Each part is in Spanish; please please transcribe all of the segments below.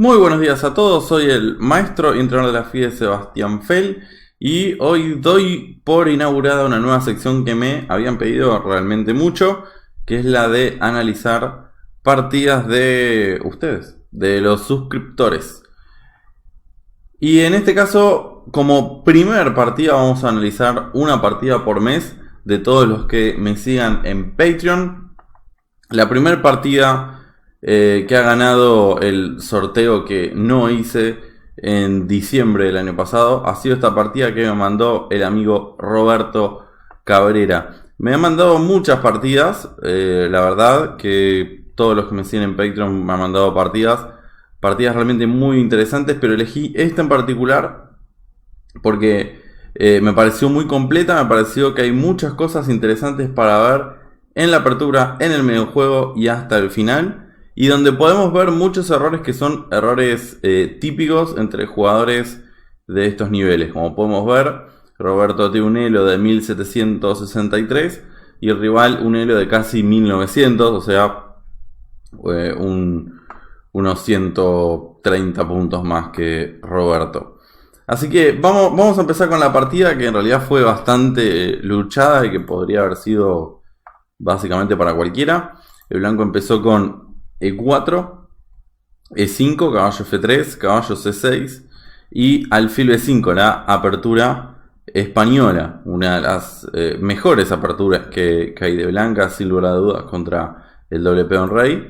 Muy buenos días a todos, soy el maestro y entrenador de la FIDE Sebastián Fell y hoy doy por inaugurada una nueva sección que me habían pedido realmente mucho, que es la de analizar partidas de ustedes, de los suscriptores. Y en este caso, como primer partida, vamos a analizar una partida por mes de todos los que me sigan en Patreon. La primera partida que ha ganado el sorteo que no hice en diciembre del año pasado ha sido esta partida que me mandó el amigo Roberto Cabrera. Me han mandado muchas partidas, la verdad que todos los que me siguen en Patreon me han mandado partidas realmente muy interesantes, pero elegí esta en particular porque me pareció muy completa, me pareció que hay muchas cosas interesantes para ver en la apertura, en el medio juego y hasta el final, y donde podemos ver muchos errores que son errores típicos entre jugadores de estos niveles. Como podemos ver, Roberto tiene un elo de 1763 y el rival un elo de casi 1900, o sea, unos 130 puntos más que Roberto. Así que vamos a empezar con la partida, que en realidad fue bastante luchada y que podría haber sido básicamente para cualquiera. El blanco empezó con E4, E5, caballo F3, caballo C6 y alfil B5, la apertura española. Una de las mejores aperturas que hay de blanca, sin lugar a dudas, contra el doble peón rey.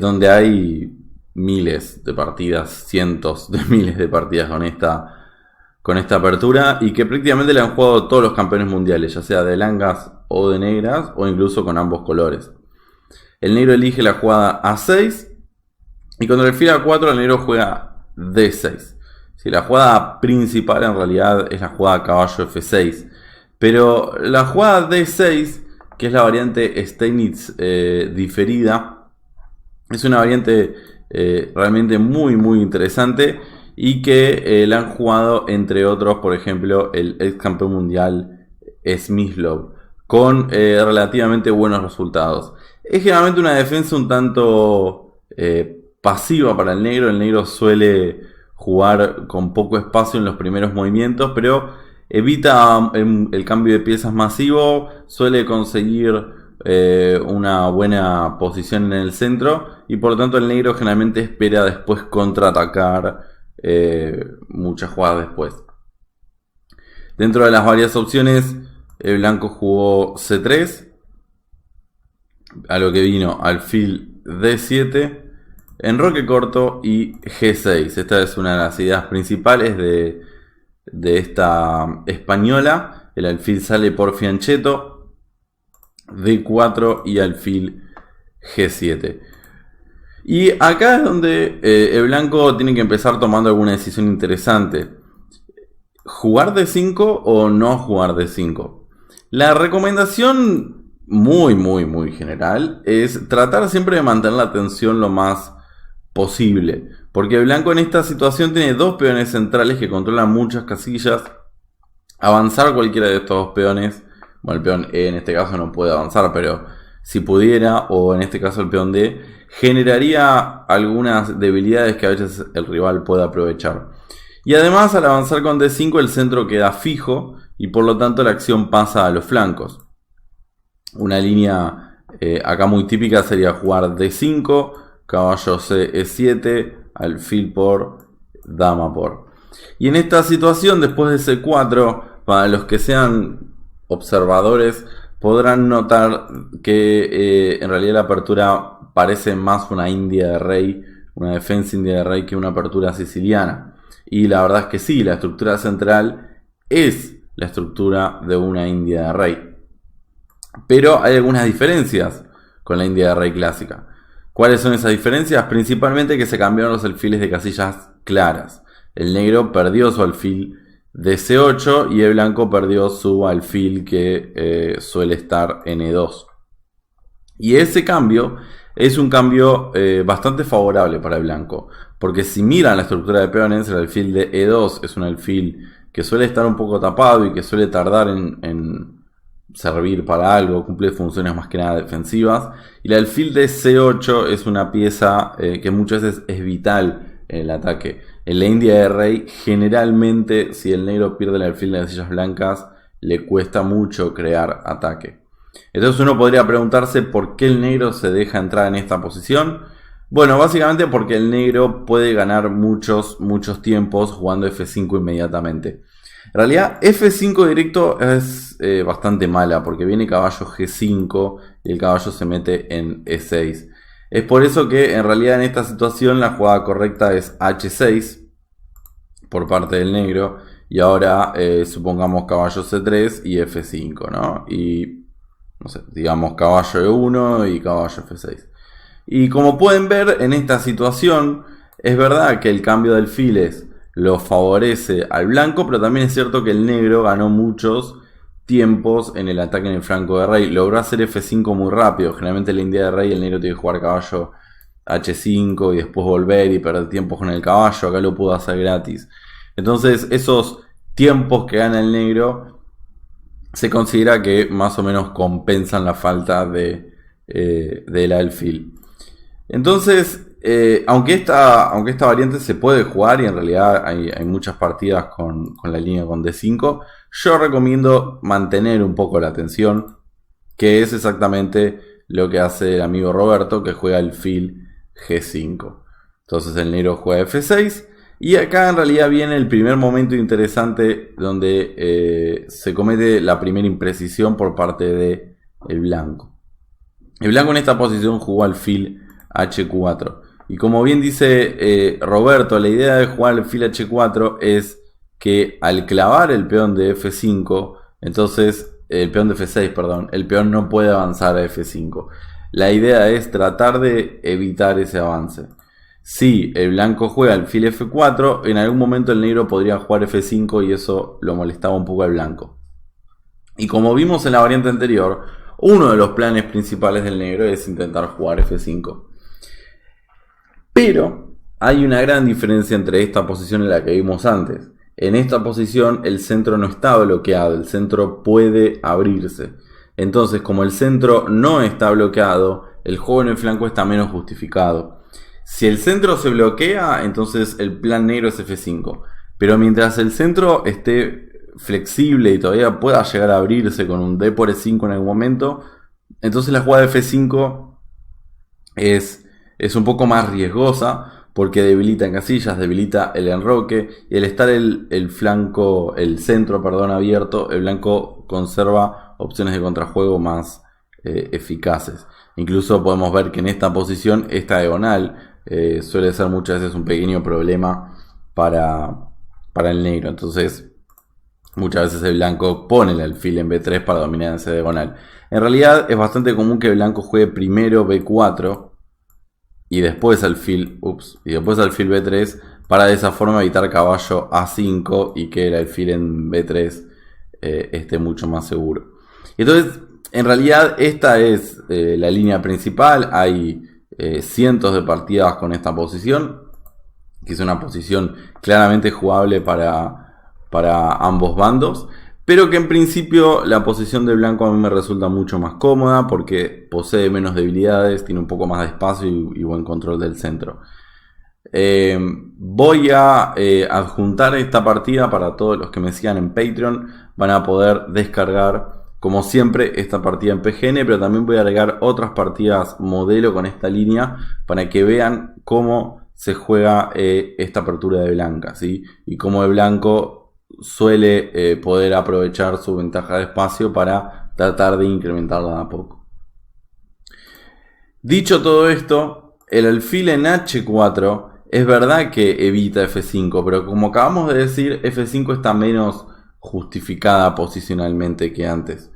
Donde hay miles de partidas, cientos de miles de partidas con esta apertura, y que prácticamente le han jugado todos los campeones mundiales, ya sea de blancas o de negras, o incluso con ambos colores. El negro elige la jugada A6 y contra el alfil A4 el negro juega D6. Si la jugada principal en realidad es la jugada caballo F6, pero la jugada D6, que es la variante Steinitz diferida, es una variante realmente muy interesante y que la han jugado entre otros, por ejemplo, el ex campeón mundial Smyslov, con relativamente buenos resultados. Es generalmente una defensa un tanto pasiva para el negro. El negro suele jugar con poco espacio en los primeros movimientos, pero evita el cambio de piezas masivo, suele conseguir una buena posición en el centro, y por lo tanto el negro generalmente espera después contraatacar muchas jugadas después. Dentro de las varias opciones, el blanco jugó C3, a lo que vino alfil D7, enroque corto y G6. Esta es una de las ideas principales de esta española. El alfil sale por fianchetto, D4 y alfil G7. Y acá es donde el blanco tiene que empezar tomando alguna decisión interesante. ¿Jugar D5 o no jugar D5? La recomendación muy general es tratar siempre de mantener la tensión lo más posible, porque el blanco en esta situación tiene dos peones centrales que controlan muchas casillas. Avanzar cualquiera de estos dos peones, bueno, el peón E en este caso no puede avanzar, pero si pudiera, o en este caso el peón D, generaría algunas debilidades que a veces el rival puede aprovechar. Y además, al avanzar con D5 el centro queda fijo y por lo tanto la acción pasa a los flancos. Una línea acá muy típica sería jugar D5, caballo C, E7, alfil por, dama por. Y en esta situación, después de C4, para los que sean observadores, podrán notar que en realidad la apertura parece más una india de rey, una defensa india de rey, que una apertura siciliana. Y la verdad es que sí, la estructura central es la estructura de una india de rey. Pero hay algunas diferencias con la india de rey clásica. ¿Cuáles son esas diferencias? Principalmente que se cambiaron los alfiles de casillas claras. El negro perdió su alfil de C8 y el blanco perdió su alfil que suele estar en E2. Y ese cambio es un cambio bastante favorable para el blanco, porque si miran la estructura de peones, el alfil de E2 es un alfil que suele estar un poco tapado y que suele tardar en servir para algo, cumple funciones más que nada defensivas. Y el alfil de C8 es una pieza que muchas veces es vital en el ataque. En la India de rey, generalmente, si el negro pierde el alfil de las sillas blancas, le cuesta mucho crear ataque. Entonces uno podría preguntarse por qué el negro se deja entrar en esta posición. Bueno, básicamente porque el negro puede ganar muchos tiempos jugando F5 inmediatamente. En realidad F5 directo es bastante mala porque viene caballo G5 y el caballo se mete en E6. Es por eso que en realidad en esta situación la jugada correcta es H6 por parte del negro. Y ahora supongamos caballo C3 y F5, ¿no? Y no sé, digamos caballo E1 y caballo F6. Y como pueden ver en esta situación, es verdad que el cambio de alfiles lo favorece al blanco, pero también es cierto que el negro ganó muchos tiempos en el ataque en el flanco de rey. Logró hacer F5 muy rápido. Generalmente en la India de rey el negro tiene que jugar caballo H5 y después volver y perder tiempo con el caballo. Acá lo pudo hacer gratis. Entonces esos tiempos que gana el negro se considera que más o menos compensan la falta del alfil. Entonces, aunque esta variante se puede jugar y en realidad hay muchas partidas con la línea con D5, yo recomiendo mantener un poco la atención, que es exactamente lo que hace el amigo Roberto, que juega alfil G5. Entonces el negro juega F6 y acá en realidad viene el primer momento interesante donde se comete la primera imprecisión por parte del blanco. El blanco en esta posición jugó alfil H4. Y como bien dice Roberto, la idea de jugar alfil H4 es que al clavar el peón de F5, entonces el peón de F6, perdón, el peón no puede avanzar a F5. La idea es tratar de evitar ese avance. Si el blanco juega alfil F4, en algún momento el negro podría jugar F5 y eso lo molestaba un poco al blanco. Y como vimos en la variante anterior, uno de los planes principales del negro es intentar jugar F5. Pero hay una gran diferencia entre esta posición y la que vimos antes. En esta posición el centro no está bloqueado, el centro puede abrirse. Entonces, como el centro no está bloqueado, el juego en el flanco está menos justificado. Si el centro se bloquea, entonces el plan negro es F5. Pero mientras el centro esté flexible y todavía pueda llegar a abrirse con un D por E5 en algún momento, entonces la jugada de F5 es un poco más riesgosa porque debilita en casillas, debilita el enroque y al estar el centro abierto, el blanco conserva opciones de contrajuego más eficaces. Incluso podemos ver que en esta posición, esta diagonal suele ser muchas veces un pequeño problema para el negro. Entonces muchas veces el blanco pone el alfil en B3 para dominar esa diagonal. En realidad es bastante común que el blanco juegue primero B4 y después alfil B3 para de esa forma evitar caballo A5 y que el alfil en B3 esté mucho más seguro. Entonces, en realidad esta es la línea principal. Hay cientos de partidas con esta posición, que es una posición claramente jugable para ambos bandos. Pero que en principio la posición del blanco a mí me resulta mucho más cómoda porque posee menos debilidades, tiene un poco más de espacio y buen control del centro. Voy a adjuntar esta partida para todos los que me sigan en Patreon. Van a poder descargar, como siempre, esta partida en PGN, pero también voy a agregar otras partidas modelo con esta línea para que vean cómo se juega esta apertura de blanca, ¿sí? Y cómo el blanco suele poder aprovechar su ventaja de espacio para tratar de incrementarla de a poco. Dicho todo esto, el alfil en H4 es verdad que evita F5, pero como acabamos de decir, F5 está menos justificada posicionalmente que antes.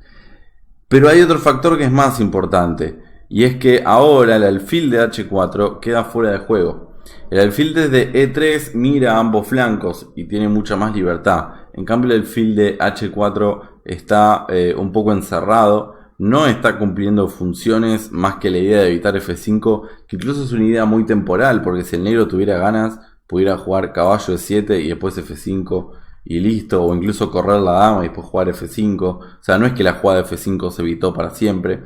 Pero hay otro factor que es más importante, y es que ahora el alfil de H4 queda fuera de juego. El alfil desde E3 mira a ambos flancos y tiene mucha más libertad. En cambio el alfil de H4 está un poco encerrado, no está cumpliendo funciones más que la idea de evitar F5, que incluso es una idea muy temporal, porque si el negro tuviera ganas, pudiera jugar caballo E7 y después F5 y listo, o incluso correr la dama y después jugar F5. O sea, no es que la jugada de F5 se evitó para siempre.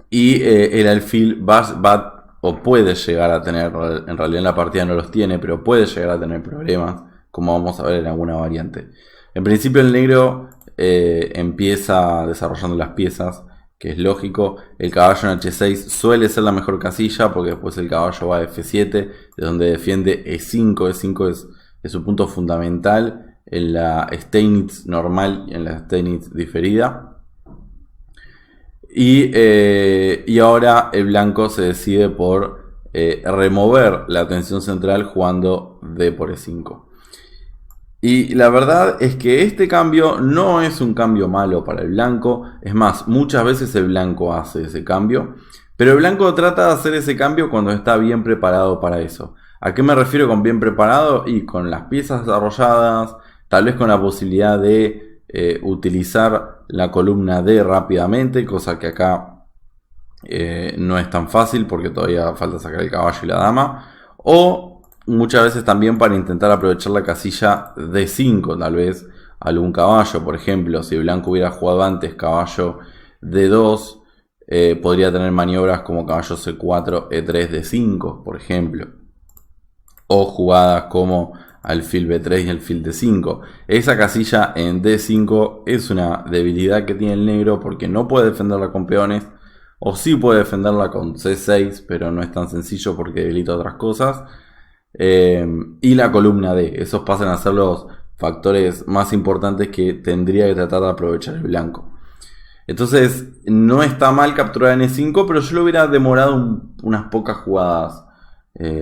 Y el alfil va o puede llegar a tener, en realidad en la partida no los tiene, pero puede llegar a tener problemas, como vamos a ver en alguna variante. En principio el negro empieza desarrollando las piezas, que es lógico. El caballo en H6 suele ser la mejor casilla, porque después el caballo va a F7, de donde defiende E5. E5 es su punto fundamental en la Steinitz normal y en la Steinitz diferida. Y ahora el blanco se decide por remover la tensión central jugando D por E5. Y la verdad es que este cambio no es un cambio malo para el blanco. Es más, muchas veces el blanco hace ese cambio. Pero el blanco trata de hacer ese cambio cuando está bien preparado para eso. ¿A qué me refiero con bien preparado? Y con las piezas desarrolladas, tal vez con la posibilidad de utilizar la columna D rápidamente, cosa que acá no es tan fácil porque todavía falta sacar el caballo y la dama. O muchas veces también para intentar aprovechar la casilla D5, tal vez algún caballo. Por ejemplo, si el blanco hubiera jugado antes caballo D2, podría tener maniobras como caballo C4, E3, D5, por ejemplo. O jugadas como alfil B3 y alfil D5. Esa casilla en D5 es una debilidad que tiene el negro porque no puede defenderla con peones. O sí puede defenderla con C6, pero no es tan sencillo porque debilita otras cosas. Y la columna D. Esos pasan a ser los factores más importantes que tendría que tratar de aprovechar el blanco. Entonces no está mal capturar en E5, pero yo lo hubiera demorado unas pocas jugadas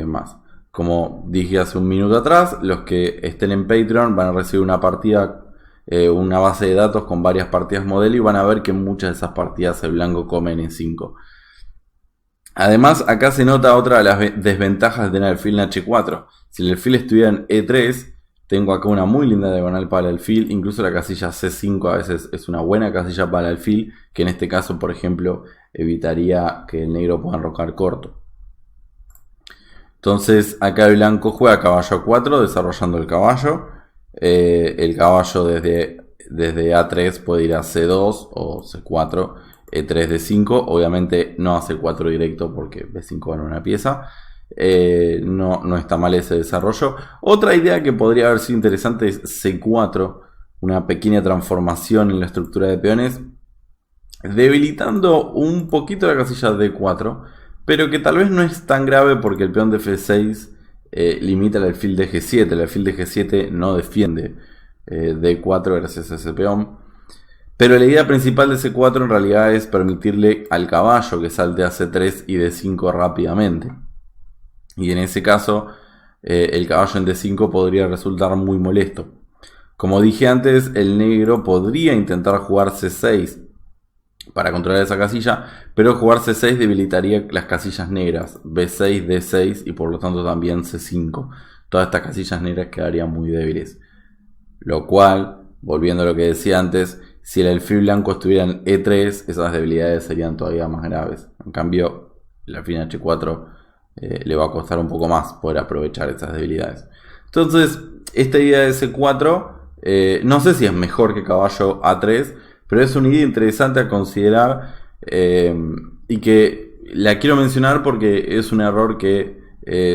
más. Como dije hace un minuto atrás, los que estén en Patreon van a recibir una partida, una base de datos con varias partidas modelo y van a ver que muchas de esas partidas el blanco come en E5. Además, acá se nota otra de las desventajas de tener alfil en H4. Si el alfil estuviera en E3, tengo acá una muy linda diagonal para el alfil. Incluso la casilla C5 a veces es una buena casilla para el alfil, que en este caso, por ejemplo, evitaría que el negro pueda enrocar corto. Entonces acá el blanco juega caballo A4 desarrollando el caballo. El caballo desde A3 puede ir a C2 o C4, E3, D5. Obviamente no a C4 directo porque B5 gana una pieza. No está mal ese desarrollo. Otra idea que podría haber sido interesante es C4, una pequeña transformación en la estructura de peones, debilitando un poquito la casilla D4. Pero que tal vez no es tan grave porque el peón de F6 limita el alfil de G7. El alfil de G7 no defiende D4 gracias a ese peón. Pero la idea principal de C4 en realidad es permitirle al caballo que salte a C3 y D5 rápidamente. Y en ese caso el caballo en D5 podría resultar muy molesto. Como dije antes, el negro podría intentar jugar C6 para controlar esa casilla, pero jugar C6 debilitaría las casillas negras, B6, D6 y por lo tanto también C5. Todas estas casillas negras quedarían muy débiles. Lo cual, volviendo a lo que decía antes, si el alfil blanco estuviera en E3, esas debilidades serían todavía más graves. En cambio, el alfil en H4 le va a costar un poco más poder aprovechar esas debilidades. Entonces, esta idea de C4, no sé si es mejor que caballo A3, pero es una idea interesante a considerar y que la quiero mencionar porque es un error que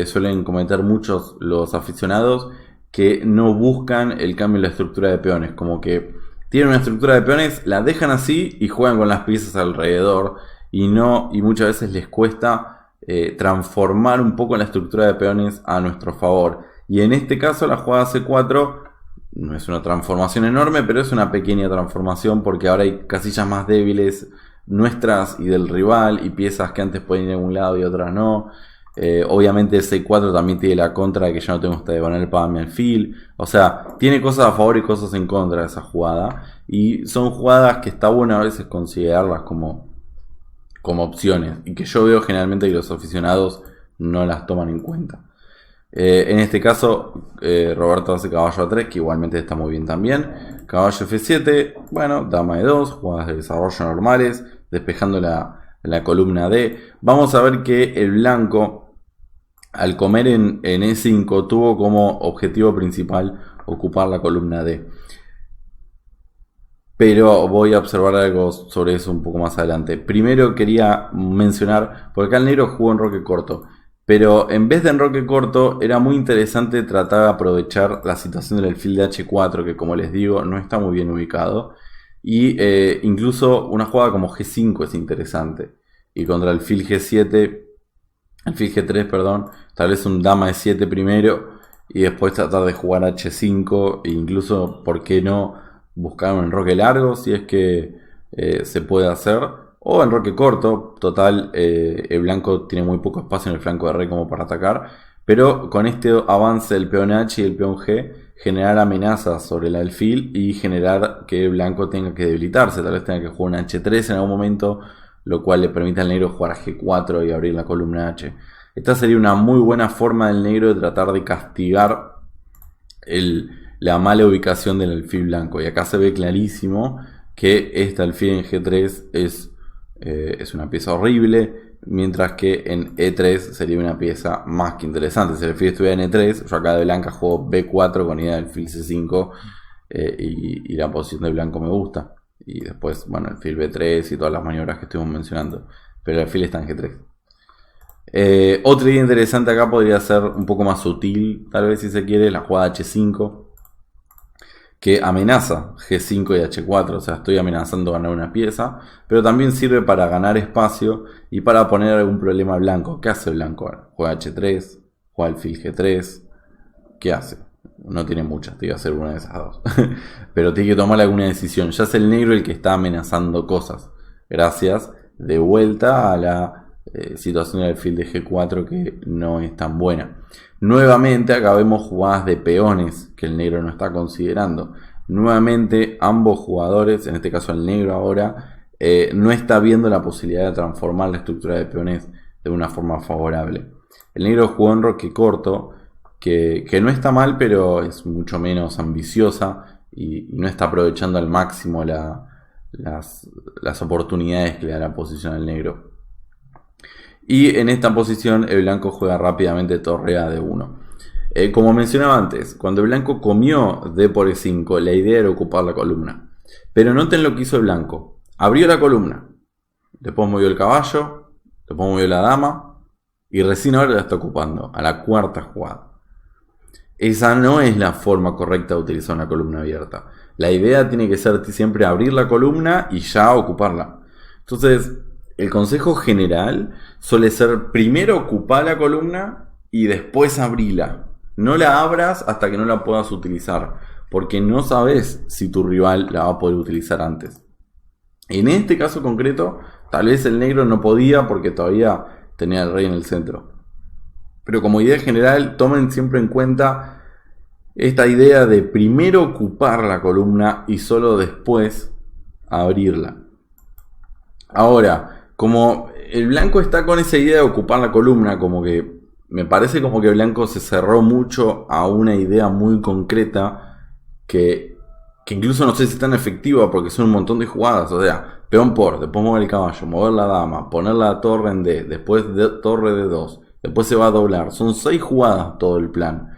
suelen cometer muchos los aficionados que no buscan el cambio en la estructura de peones. Como que tienen una estructura de peones, la dejan así y juegan con las piezas alrededor y muchas veces les cuesta transformar un poco la estructura de peones a nuestro favor. Y en este caso la jugada C4 no es una transformación enorme, pero es una pequeña transformación porque ahora hay casillas más débiles nuestras y del rival y piezas que antes podían ir a un lado y otras no. Obviamente el C4 también tiene la contra de que yo no tengo esta diagonal para mi alfil. O sea, tiene cosas a favor y cosas en contra de esa jugada. Y son jugadas que está bueno a veces considerarlas como opciones. Y que yo veo generalmente que los aficionados no las toman en cuenta. En este caso, Roberto hace caballo A3, que igualmente está muy bien también. Caballo F7, bueno, dama E2, jugadas de desarrollo normales, despejando la columna D. Vamos a ver que el blanco, al comer en E5, tuvo como objetivo principal ocupar la columna D. Pero voy a observar algo sobre eso un poco más adelante. Primero quería mencionar, porque acá el negro jugó enroque corto, pero en vez de enroque corto era muy interesante tratar de aprovechar la situación del alfil de H4, que como les digo no está muy bien ubicado. Y incluso una jugada como G5 es interesante. Y contra el alfil G7, alfil G3, perdón, tal vez un dama E7 primero y después tratar de jugar H5 e incluso, ¿por qué no?, buscar un enroque largo si es que se puede hacer, o enroque corto. Total, el blanco tiene muy poco espacio en el flanco de rey como para atacar, pero con este avance del peón H y el peón G, generar amenazas sobre el alfil y generar que el blanco tenga que debilitarse. Tal vez tenga que jugar un H3 en algún momento, lo cual le permite al negro jugar a G4 y abrir la columna H. Esta sería una muy buena forma del negro de tratar de castigar la mala ubicación del alfil blanco. Y acá se ve clarísimo que este alfil en G3 es una pieza horrible, mientras que en E3 sería una pieza más que interesante. Si el alfil estuviera en E3, yo acá de blanca juego B4 con idea del alfil C5 y la posición de blanco me gusta. Y después, bueno, el alfil B3 y todas las maniobras que estuvimos mencionando. Pero el alfil está en G3. Otra idea interesante acá podría ser un poco más sutil, tal vez si se quiere, la jugada H5, que amenaza G5 y H4, o sea, estoy amenazando ganar una pieza, pero también sirve para ganar espacio y para poner algún problema al blanco. ¿Qué hace el blanco? Juega H3, juega alfil G3, ¿qué hace? No tiene muchas, te iba a hacer una de esas dos, pero tiene que tomar alguna decisión. Ya es el negro el que está amenazando cosas, gracias de vuelta a la situación del alfil de G4, que no es tan buena. Nuevamente acá vemos jugadas de peones que el negro no está considerando. Nuevamente ambos jugadores, en este caso el negro ahora, no está viendo la posibilidad de transformar la estructura de peones de una forma favorable. El negro jugó enroque corto, que no está mal, pero es mucho menos ambiciosa y no está aprovechando al máximo las oportunidades que le da la posición al negro. Y en esta posición el blanco juega rápidamente torre a D1. Como mencionaba antes, cuando el blanco comió D por E5, la idea era ocupar la columna. Pero noten lo que hizo el blanco. Abrió la columna, después movió el caballo, después movió la dama y recién ahora la está ocupando, a la cuarta jugada. Esa no es la forma correcta de utilizar una columna abierta. La idea tiene que ser siempre abrir la columna y ya ocuparla. Entonces, el consejo general suele ser primero ocupar la columna y después abrirla. No la abras hasta que no la puedas utilizar, porque no sabes si tu rival la va a poder utilizar antes. En este caso concreto, tal vez el negro no podía porque todavía tenía el rey en el centro. Pero como idea general, tomen siempre en cuenta esta idea de primero ocupar la columna y solo después abrirla. Ahora, como el blanco está con esa idea de ocupar la columna, como que me parece como que el blanco se cerró mucho a una idea muy concreta que incluso no sé si es tan efectiva porque son un montón de jugadas. O sea, peón por, después mover el caballo, mover la dama, poner la torre en D, después torre de 2, después se va a doblar. Son 6 jugadas todo el plan.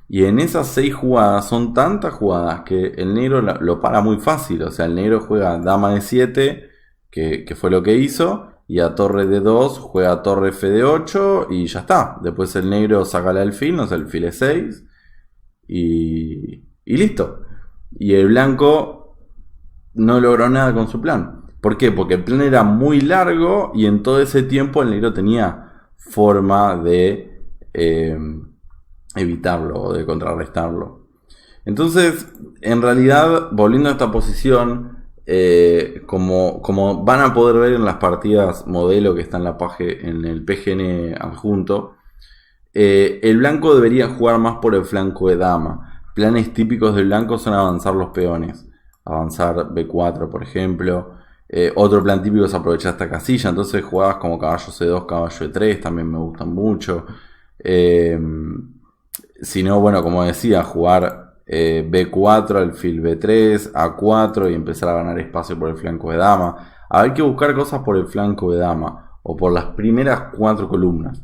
Y en esas 6 jugadas son tantas jugadas que el negro lo para muy fácil. O sea, el negro juega dama de 7, que fue lo que hizo, y a torre de 2 juega torre F de 8 y ya está. Después el negro saca el alfil, no sé, el alfil es 6 y listo. Y el blanco no logró nada con su plan. ¿Por qué? Porque el plan era muy largo y en todo ese tiempo el negro tenía forma de evitarlo o de contrarrestarlo. Entonces, en realidad, volviendo a esta posición, como van a poder ver en las partidas modelo que está en el PGN adjunto, el blanco debería jugar más por el flanco de dama. Planes típicos del blanco son avanzar los peones, avanzar B4 por ejemplo. Otro plan típico es aprovechar esta casilla, entonces jugadas como caballo C2, caballo E3 también me gustan mucho. Si no, bueno, como decía, jugar B4, alfil B3, A4 y empezar a ganar espacio por el flanco de dama. Hay que buscar cosas por el flanco de dama o por las primeras 4 columnas.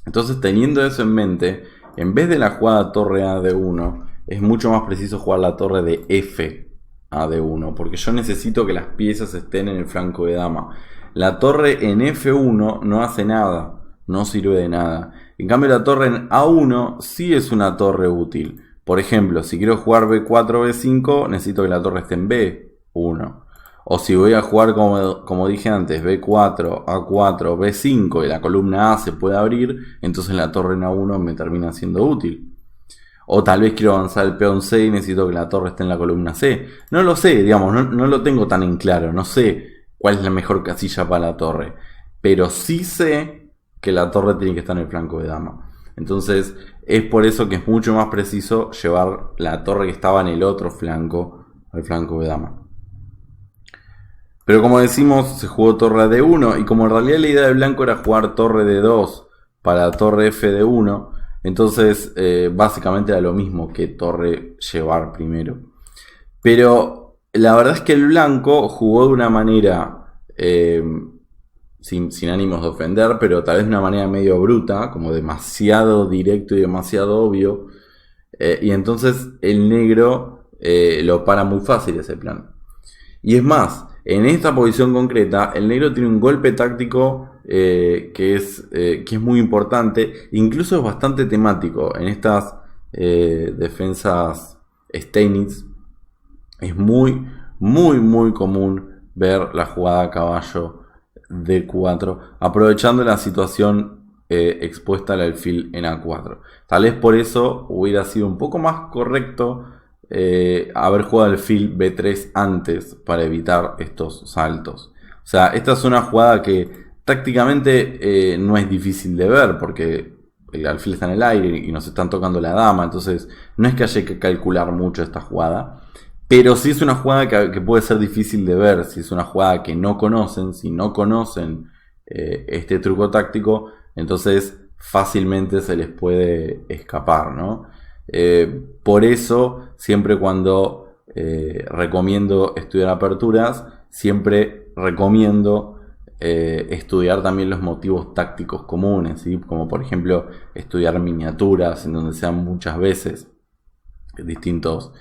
Entonces, teniendo eso en mente, en vez de la jugada torre A de 1, es mucho más preciso jugar la torre de F a D1, porque yo necesito que las piezas estén en el flanco de dama. La torre en F1 no hace nada, no sirve de nada. En cambio la torre en A1 sí es una torre útil. Por ejemplo, si quiero jugar B4, B5, necesito que la torre esté en B1. O si voy a jugar, como dije antes, B4, A4, B5 y la columna A se puede abrir, entonces la torre en A1 me termina siendo útil. O tal vez quiero avanzar el peón C y necesito que la torre esté en la columna C. No lo sé, digamos, no lo tengo tan en claro. No sé cuál es la mejor casilla para la torre. Pero sí sé que la torre tiene que estar en el flanco de dama. Entonces es por eso que es mucho más preciso llevar la torre que estaba en el otro flanco al flanco de dama. Pero como decimos, se jugó torre D1 y como en realidad la idea de blanco era jugar torre D2 para torre F de 1, entonces básicamente era lo mismo que torre llevar primero. Pero la verdad es que el blanco jugó de una manera, sin ánimos de ofender, pero tal vez de una manera medio bruta, como demasiado directo y demasiado obvio. Y entonces el negro lo para muy fácil ese plan. Y es más, en esta posición concreta, el negro tiene un golpe táctico que es muy importante, incluso es bastante temático. En estas defensas Steinitz es muy, muy, muy común ver la jugada caballo D4, aprovechando la situación expuesta al alfil en A4. Tal vez por eso hubiera sido un poco más correcto haber jugado alfil B3 antes para evitar estos saltos. O sea, esta es una jugada que tácticamente no es difícil de ver porque el alfil está en el aire y nos están tocando la dama, entonces no es que haya que calcular mucho esta jugada, pero sí es una jugada que puede ser difícil de ver, si es una jugada que no conocen, si no conocen este truco táctico, entonces fácilmente se les puede escapar, ¿no? Por eso, siempre cuando recomiendo estudiar aperturas, siempre recomiendo estudiar también los motivos tácticos comunes, ¿sí? Como por ejemplo estudiar miniaturas en donde sean muchas veces distintos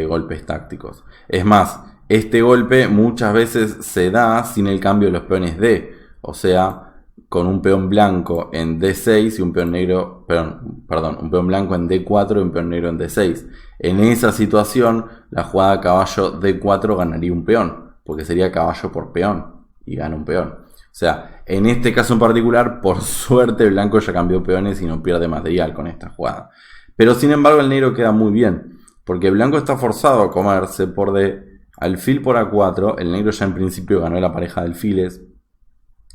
golpes tácticos. Es más, este golpe muchas veces se da sin el cambio de los peones D, o sea, con un peón blanco en D6 y un peón negro, perdón, un peón blanco en D4 y un peón negro en D6. En esa situación, la jugada caballo D4 ganaría un peón, porque sería caballo por peón y gana un peón. O sea, en este caso en particular, por suerte el blanco ya cambió peones y no pierde material con esta jugada. Pero sin embargo el negro queda muy bien, porque el blanco está forzado a comerse por D, alfil por A4, el negro ya en principio ganó la pareja de alfiles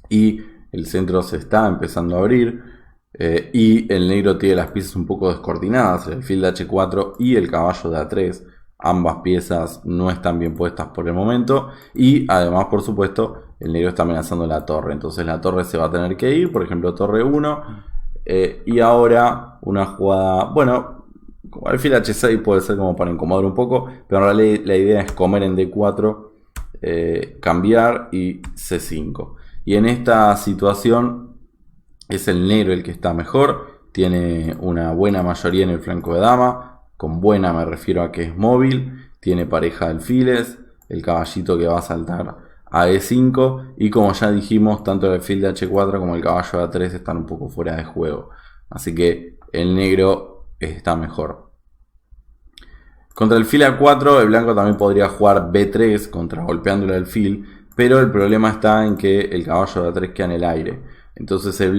y el centro se está empezando a abrir y el negro tiene las piezas un poco descoordinadas, el alfil de H4 y el caballo de A3. Ambas piezas no están bien puestas por el momento y además, por supuesto, el negro está amenazando la torre. Entonces la torre se va a tener que ir, por ejemplo, torre 1. Y ahora una jugada, bueno, alfil H6 puede ser como para incomodar un poco, pero en realidad la idea es comer en D4, cambiar y C5. Y en esta situación es el negro el que está mejor, tiene una buena mayoría en el flanco de dama, con buena me refiero a que es móvil, tiene pareja de alfiles, el caballito que va a saltar a E5 y como ya dijimos, tanto el alfil de H4 como el caballo de A3 están un poco fuera de juego, así que el negro está mejor. Contra el alfil A4 el blanco también podría jugar B3 contragolpeando el alfil, pero el problema está en que el caballo de A3 queda en el aire. Entonces el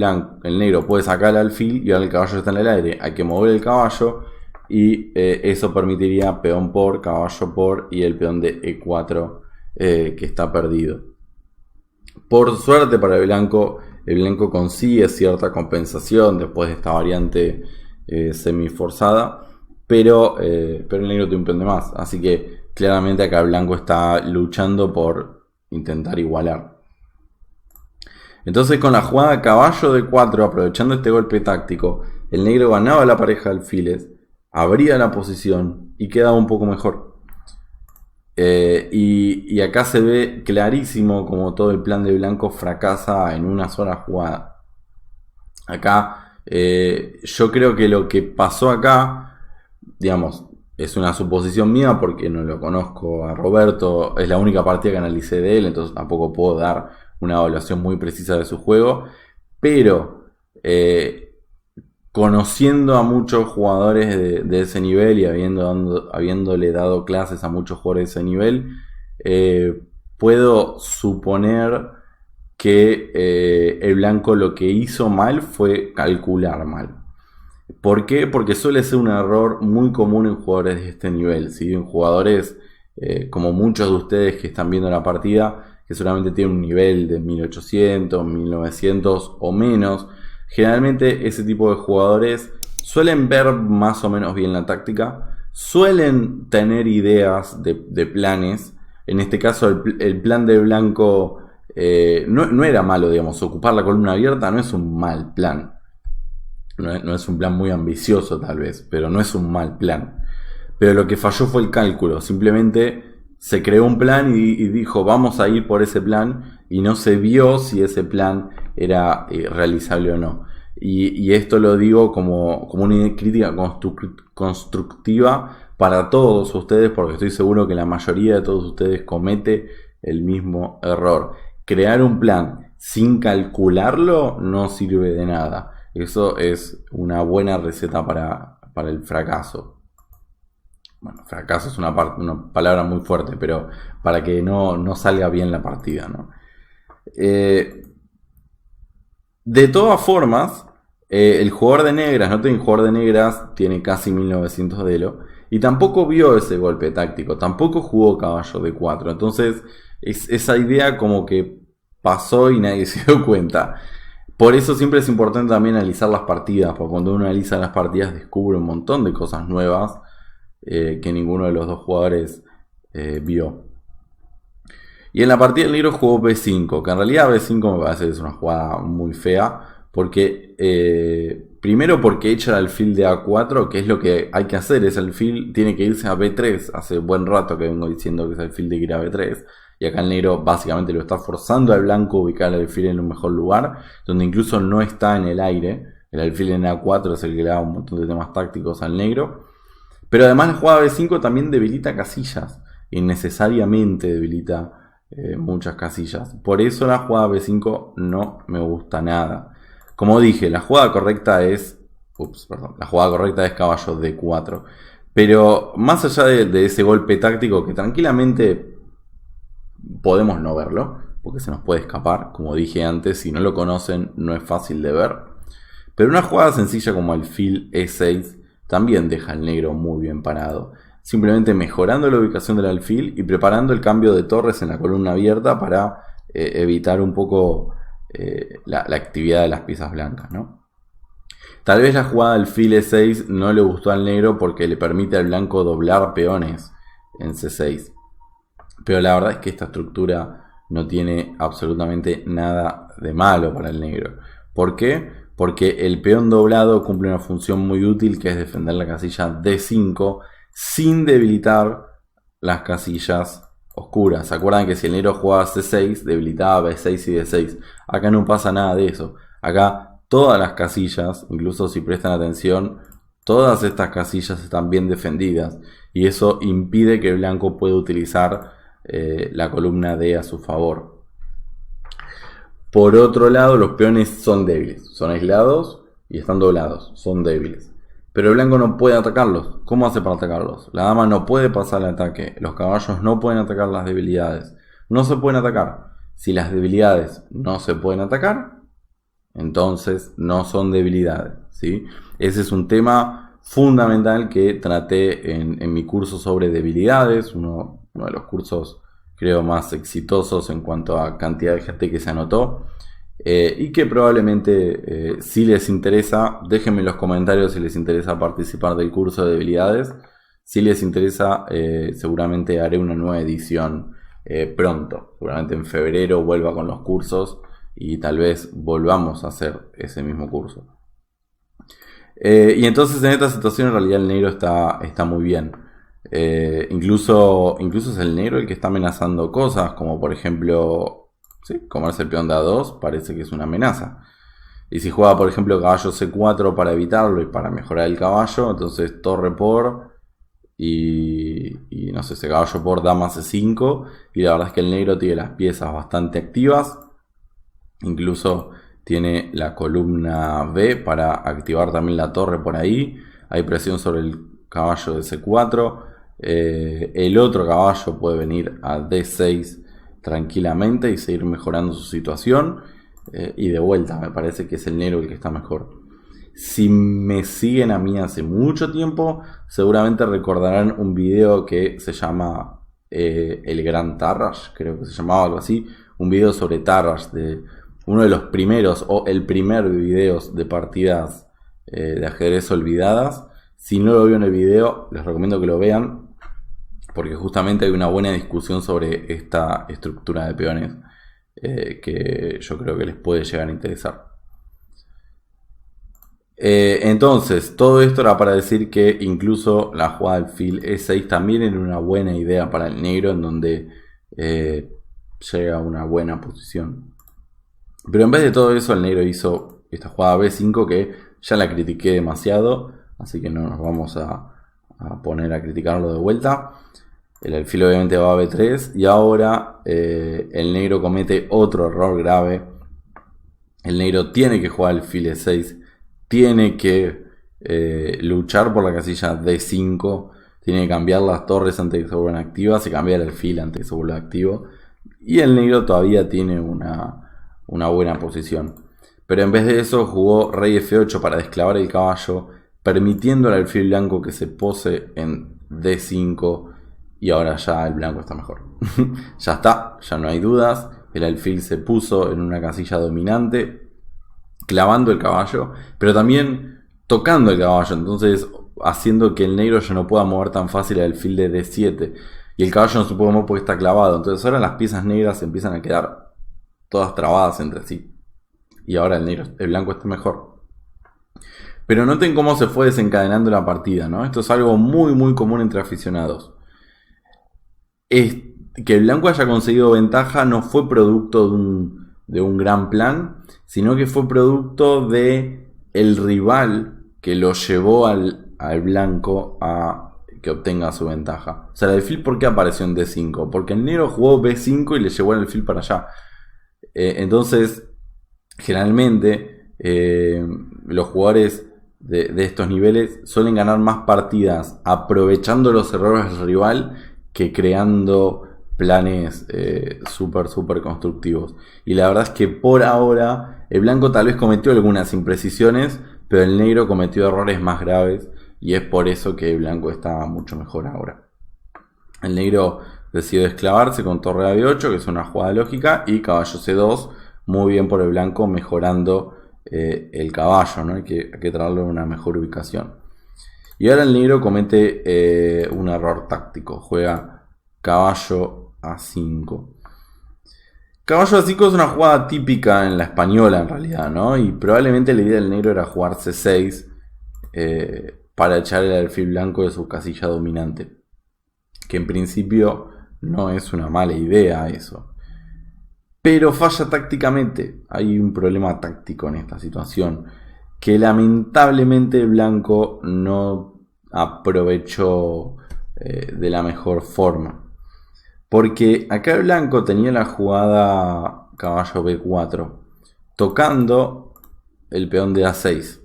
negro puede sacar el alfil y ahora el caballo está en el aire. Hay que mover el caballo y eso permitiría peón por, caballo por y el peón de E4 que está perdido. Por suerte para el blanco consigue cierta compensación después de esta variante semi-forzada, pero el negro tiene un peón de más. Así que claramente acá el blanco está luchando por intentar igualar. Entonces con la jugada caballo de 4, aprovechando este golpe táctico, el negro ganaba la pareja de alfiles, abría la posición y quedaba un poco mejor. Y acá se ve clarísimo como todo el plan de blanco fracasa en una sola jugada. Acá yo creo que lo que pasó acá, digamos, es una suposición mía porque no lo conozco a Roberto, es la única partida que analicé de él, entonces tampoco puedo dar una evaluación muy precisa de su juego, pero conociendo a muchos jugadores de ese nivel y habiéndole dado clases a muchos jugadores de ese nivel, puedo suponer que el blanco lo que hizo mal fue calcular mal. ¿Por qué? Porque suele ser un error muy común en jugadores de este nivel, ¿sí? En jugadores como muchos de ustedes que están viendo la partida, que solamente tienen un nivel de 1800, 1900 o menos. Generalmente ese tipo de jugadores suelen ver más o menos bien la táctica, suelen tener ideas de planes. En este caso el plan de blanco no era malo, digamos, ocupar la columna abierta no es un mal plan. No es un plan muy ambicioso tal vez, pero no es un mal plan. Pero lo que falló fue el cálculo. Simplemente se creó un plan y dijo vamos a ir por ese plan y no se vio si ese plan era realizable o no. Y esto lo digo como una crítica constructiva para todos ustedes, porque estoy seguro que la mayoría de todos ustedes comete el mismo error. Crear un plan sin calcularlo no sirve de nada. Eso es una buena receta para el fracaso. Bueno, fracaso es una palabra muy fuerte, pero para que no salga bien la partida, ¿no? De todas formas, el jugador de negras, noten, el jugador de negras tiene casi 1900 de elo, y tampoco vio ese golpe táctico, tampoco jugó caballo de 4. Entonces, esa idea como que pasó y nadie se dio cuenta. Por eso siempre es importante también analizar las partidas, porque cuando uno analiza las partidas descubre un montón de cosas nuevas que ninguno de los dos jugadores vio. Y en la partida el negro jugó B5, que en realidad B5 me parece que es una jugada muy fea, porque primero porque echa el alfil de A4, que es lo que hay que hacer, es el alfil tiene que irse a B3, hace buen rato que vengo diciendo que es el alfil de que ir a B3. Y acá el negro básicamente lo está forzando al blanco a ubicar el alfil en un mejor lugar, donde incluso no está en el aire. El alfil en A4 es el que le da un montón de temas tácticos al negro. Pero además la jugada B5 también debilita casillas. Innecesariamente debilita muchas casillas. Por eso la jugada B5 no me gusta nada. Como dije, la jugada correcta es... la jugada correcta es caballo D4. Pero más allá de ese golpe táctico que tranquilamente... podemos no verlo, porque se nos puede escapar, como dije antes, si no lo conocen no es fácil de ver. Pero una jugada sencilla como alfil E6 también deja al negro muy bien parado. Simplemente mejorando la ubicación del alfil y preparando el cambio de torres en la columna abierta para evitar un poco la actividad de las piezas blancas, ¿no? Tal vez la jugada alfil E6 no le gustó al negro porque le permite al blanco doblar peones en C6. Pero la verdad es que esta estructura no tiene absolutamente nada de malo para el negro. ¿Por qué? Porque el peón doblado cumple una función muy útil, que es defender la casilla D5 sin debilitar las casillas oscuras. ¿Se acuerdan que si el negro jugaba C6, debilitaba B6 y D6? Acá no pasa nada de eso. Acá todas las casillas, incluso si prestan atención, todas estas casillas están bien defendidas. Y eso impide que el blanco pueda utilizar la columna D a su favor. Por otro lado, los peones son débiles, son aislados y están doblados, son débiles. Pero el blanco no puede atacarlos. ¿Cómo hace para atacarlos? La dama no puede pasar el ataque, los caballos no pueden atacar las debilidades. No se pueden atacar. Si las debilidades no se pueden atacar, entonces no son debilidades, ¿sí? Ese es un tema fundamental que traté en mi curso sobre debilidades, uno de los cursos creo más exitosos en cuanto a cantidad de gente que se anotó, y que probablemente si les interesa, déjenme en los comentarios si les interesa participar del curso de debilidades. Si les interesa, seguramente haré una nueva edición pronto, seguramente en febrero vuelva con los cursos y tal vez volvamos a hacer ese mismo curso. Y entonces en esta situación en realidad el negro está muy bien. Incluso es el negro el que está amenazando cosas, como por ejemplo, ¿sí? Comerse el peón de A2 parece que es una amenaza. Y si juega por ejemplo caballo C4 para evitarlo y para mejorar el caballo, entonces torre por y no sé, ese caballo por dama C5, y la verdad es que el negro tiene las piezas bastante activas, incluso tiene la columna B para activar también la torre por ahí, hay presión sobre el caballo de C4, el otro caballo puede venir a D6 tranquilamente y seguir mejorando su situación, y de vuelta me parece que es el negro el que está mejor. Si me siguen a mí hace mucho tiempo, seguramente recordarán un video que se llama El Gran Tarrasch, creo que se llamaba algo así. Un video sobre Tarrasch, de uno de los primeros o el primer video de partidas de ajedrez olvidadas. Si no lo vieron el video, les recomiendo que lo vean, porque justamente hay una buena discusión sobre esta estructura de peones que yo creo que les puede llegar a interesar. Entonces, todo esto era para decir que incluso la jugada del alfil E6 también era una buena idea para el negro, en donde llega a una buena posición. Pero en vez de todo eso, el negro hizo esta jugada B5 que ya la critiqué demasiado, así que no nos vamos a poner a criticarlo de vuelta. El alfil obviamente va a B3 y ahora el negro comete otro error grave. El negro tiene que jugar el alfil E6. Tiene que luchar por la casilla D5. Tiene que cambiar las torres antes de que se vuelvan activas y cambiar el alfil antes de que se vuelva activo. Y el negro todavía tiene una buena posición. Pero en vez de eso jugó rey F8 para desclavar el caballo, permitiendo al alfil blanco que se pose en D5. Y ahora ya el blanco está mejor. Ya está, ya no hay dudas. El alfil se puso en una casilla dominante, clavando el caballo, pero también tocando el caballo, entonces haciendo que el negro ya no pueda mover tan fácil el alfil de D7, y el caballo no se puede mover porque está clavado. Entonces ahora las piezas negras se empiezan a quedar todas trabadas entre sí, y ahora el blanco está mejor. Pero noten cómo se fue desencadenando la partida, ¿no? Esto es algo muy muy común entre aficionados. Que el blanco haya conseguido ventaja no fue producto de un gran plan, sino que fue producto de el rival que lo llevó al blanco a que obtenga su ventaja. O sea, el alfil, ¿por qué apareció en D5? Porque el negro jugó B5 y le llevó el alfil para allá. Entonces, generalmente, los jugadores de estos niveles suelen ganar más partidas aprovechando los errores del rival que creando planes súper constructivos. Y la verdad es que por ahora el blanco tal vez cometió algunas imprecisiones, pero el negro cometió errores más graves, y es por eso que el blanco está mucho mejor ahora. El negro decidió desclavarse con torre a B8, que es una jugada lógica, y caballo C2, muy bien por el blanco, mejorando el caballo, ¿no? Hay que traerlo en una mejor ubicación. Y ahora el negro comete un error táctico, juega caballo A5. Caballo A5 es una jugada típica en la española en realidad, ¿no? Y probablemente la idea del negro era jugar C6 para echar el alfil blanco de su casilla dominante. Que en principio no es una mala idea eso. Pero falla tácticamente. Hay un problema táctico en esta situación, que lamentablemente el blanco no aprovechó de la mejor forma. Porque acá el blanco tenía la jugada caballo B4, tocando el peón de A6.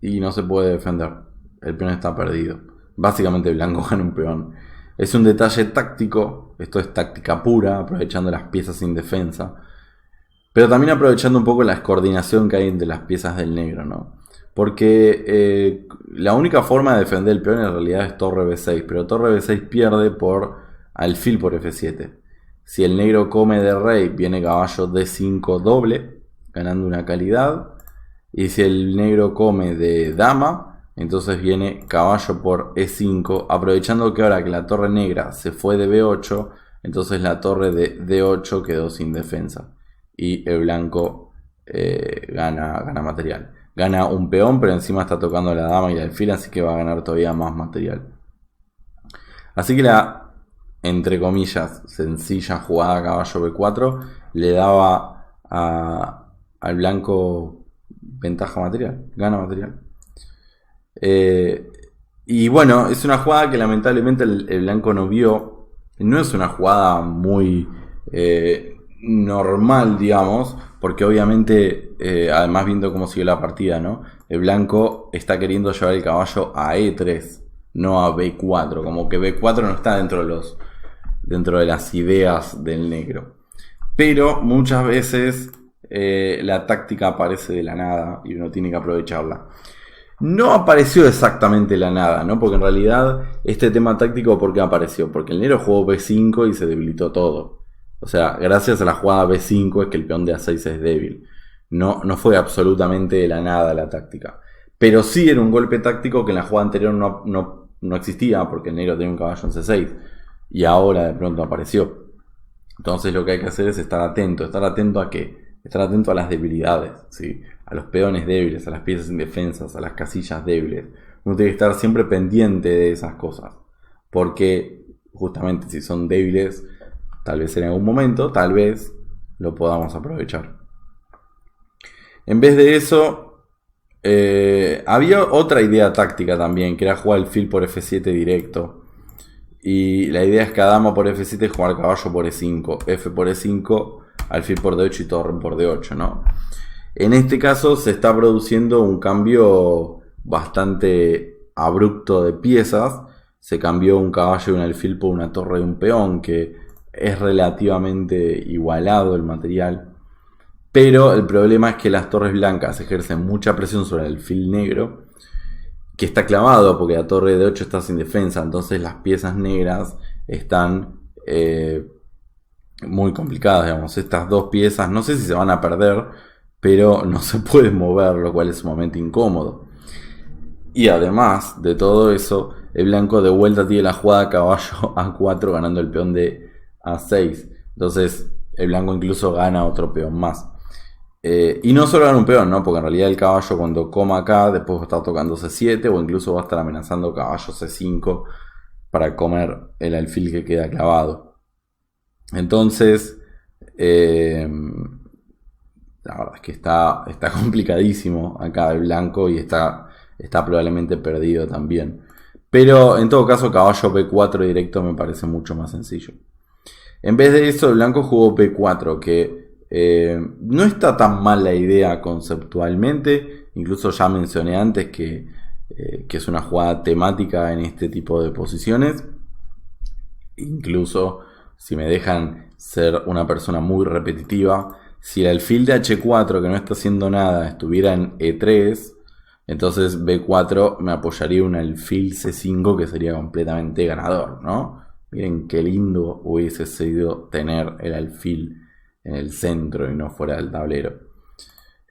Y no se puede defender. El peón está perdido. Básicamente el blanco gana un peón. Es un detalle táctico. Esto es táctica pura, aprovechando las piezas sin defensa. Pero también aprovechando un poco la coordinación que hay entre las piezas del negro, ¿no? Porque la única forma de defender el peón en realidad es torre B6. Pero torre B6 pierde por alfil por F7. Si el negro come de rey, viene caballo D5 doble, ganando una calidad. Y si el negro come de dama, entonces viene caballo por E5, aprovechando que ahora que la torre negra se fue de B8, entonces la torre de D8 quedó sin defensa. Y el blanco gana material. Gana un peón, pero encima está tocando la dama y el alfil, así que va a ganar todavía más material. Así que la, entre comillas, sencilla jugada caballo B4 le daba al blanco ventaja material, gana material. Y bueno, es una jugada que lamentablemente el blanco no vio. No es una jugada muy normal, digamos, porque obviamente, además viendo cómo siguió la partida, ¿no? El blanco está queriendo llevar el caballo a E3, no a B4, como que B4 no está dentro de las ideas del negro. Pero muchas veces la táctica aparece de la nada y uno tiene que aprovecharla. No apareció exactamente de la nada, ¿no? Porque en realidad este tema táctico, ¿por qué apareció? Porque el negro jugó B5 y se debilitó todo. O sea, gracias a la jugada B5 es que el peón de A6 es débil. No fue absolutamente de la nada la táctica. Pero sí era un golpe táctico que en la jugada anterior no existía, porque el negro tenía un caballo en C6. Y ahora de pronto apareció. Entonces lo que hay que hacer es estar atento. ¿Estar atento a qué? Estar atento a las debilidades, ¿sí? A los peones débiles, a las piezas indefensas, a las casillas débiles. Uno tiene que estar siempre pendiente de esas cosas. Porque justamente si son débiles, tal vez en algún momento, tal vez lo podamos aprovechar. En vez de eso, había otra idea táctica también, que era jugar el fil por F7 directo. Y la idea es que a dama por F7 jugar caballo por E5, F por E5, alfil por D8 y torre por D8, ¿no? En este caso se está produciendo un cambio bastante abrupto de piezas. Se cambió un caballo y un alfil por una torre y un peón, que es relativamente igualado el material. Pero el problema es que las torres blancas ejercen mucha presión sobre el alfil negro, que está clavado porque la torre de 8 está sin defensa. Entonces las piezas negras están muy complicadas, digamos. Estas dos piezas no sé si se van a perder, pero no se pueden mover, lo cual es sumamente incómodo. Y además de todo eso, el blanco de vuelta tiene la jugada caballo A4 ganando el peón de A6. Entonces el blanco incluso gana otro peón más. Y no solo gana un peón, ¿no? Porque en realidad el caballo cuando coma acá, después va a estar tocando C7 o incluso va a estar amenazando caballo C5 para comer el alfil que queda clavado. Entonces, la verdad es que está complicadísimo acá el blanco y está probablemente perdido también. Pero en todo caso, caballo B4 directo me parece mucho más sencillo. En vez de eso, el blanco jugó B4, que no está tan mal la idea conceptualmente. Incluso ya mencioné antes que es una jugada temática en este tipo de posiciones. Incluso si me dejan ser una persona muy repetitiva, si el alfil de H4 que no está haciendo nada estuviera en E3, entonces B4 me apoyaría un alfil C5 que sería completamente ganador, ¿no? Miren qué lindo hubiese sido tener el alfil en el centro y no fuera del tablero.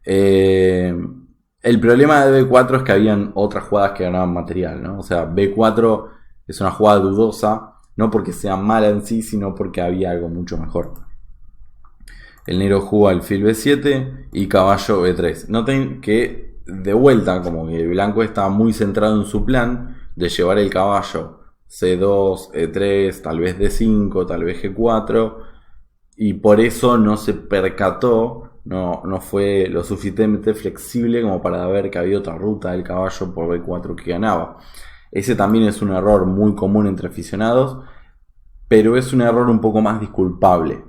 El problema de B4 es que habían otras jugadas que ganaban material, ¿no? O sea, B4 es una jugada dudosa, no porque sea mala en sí, sino porque había algo mucho mejor. El negro juega alfil B7 y caballo B3. Noten que de vuelta, como que el blanco está muy centrado en su plan de llevar el caballo C2, E3, tal vez D5, tal vez G4, y por eso no se percató, no fue lo suficientemente flexible como para ver que había otra ruta del caballo por B4 que ganaba. Ese también es un error muy común entre aficionados, pero es un error un poco más disculpable,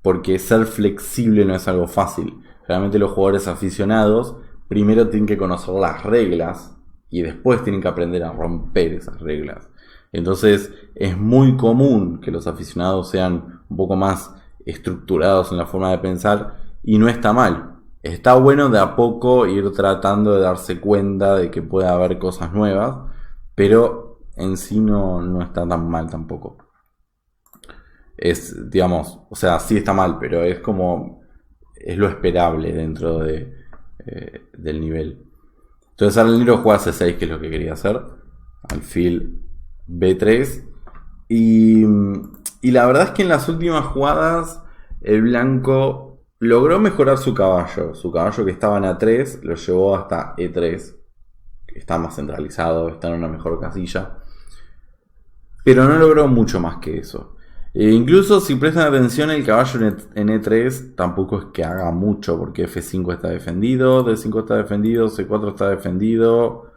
porque ser flexible no es algo fácil. Realmente los jugadores aficionados primero tienen que conocer las reglas y después tienen que aprender a romper esas reglas. Entonces es muy común que los aficionados sean un poco más estructurados en la forma de pensar y no está mal. Está bueno de a poco ir tratando de darse cuenta de que puede haber cosas nuevas, pero en sí no está tan mal tampoco. Es, digamos, o sea, sí está mal, pero es como, es lo esperable dentro del nivel. Entonces ahora el negro juega C6, que es lo que quería hacer. Alfil B3. Y la verdad es que en las últimas jugadas el blanco logró mejorar su caballo. Su caballo que estaba en A3 lo llevó hasta E3. Está más centralizado, está en una mejor casilla. Pero no logró mucho más que eso. Incluso si prestan atención, el caballo en E3 tampoco es que haga mucho, porque F5 está defendido, D5 está defendido, C4 está defendido,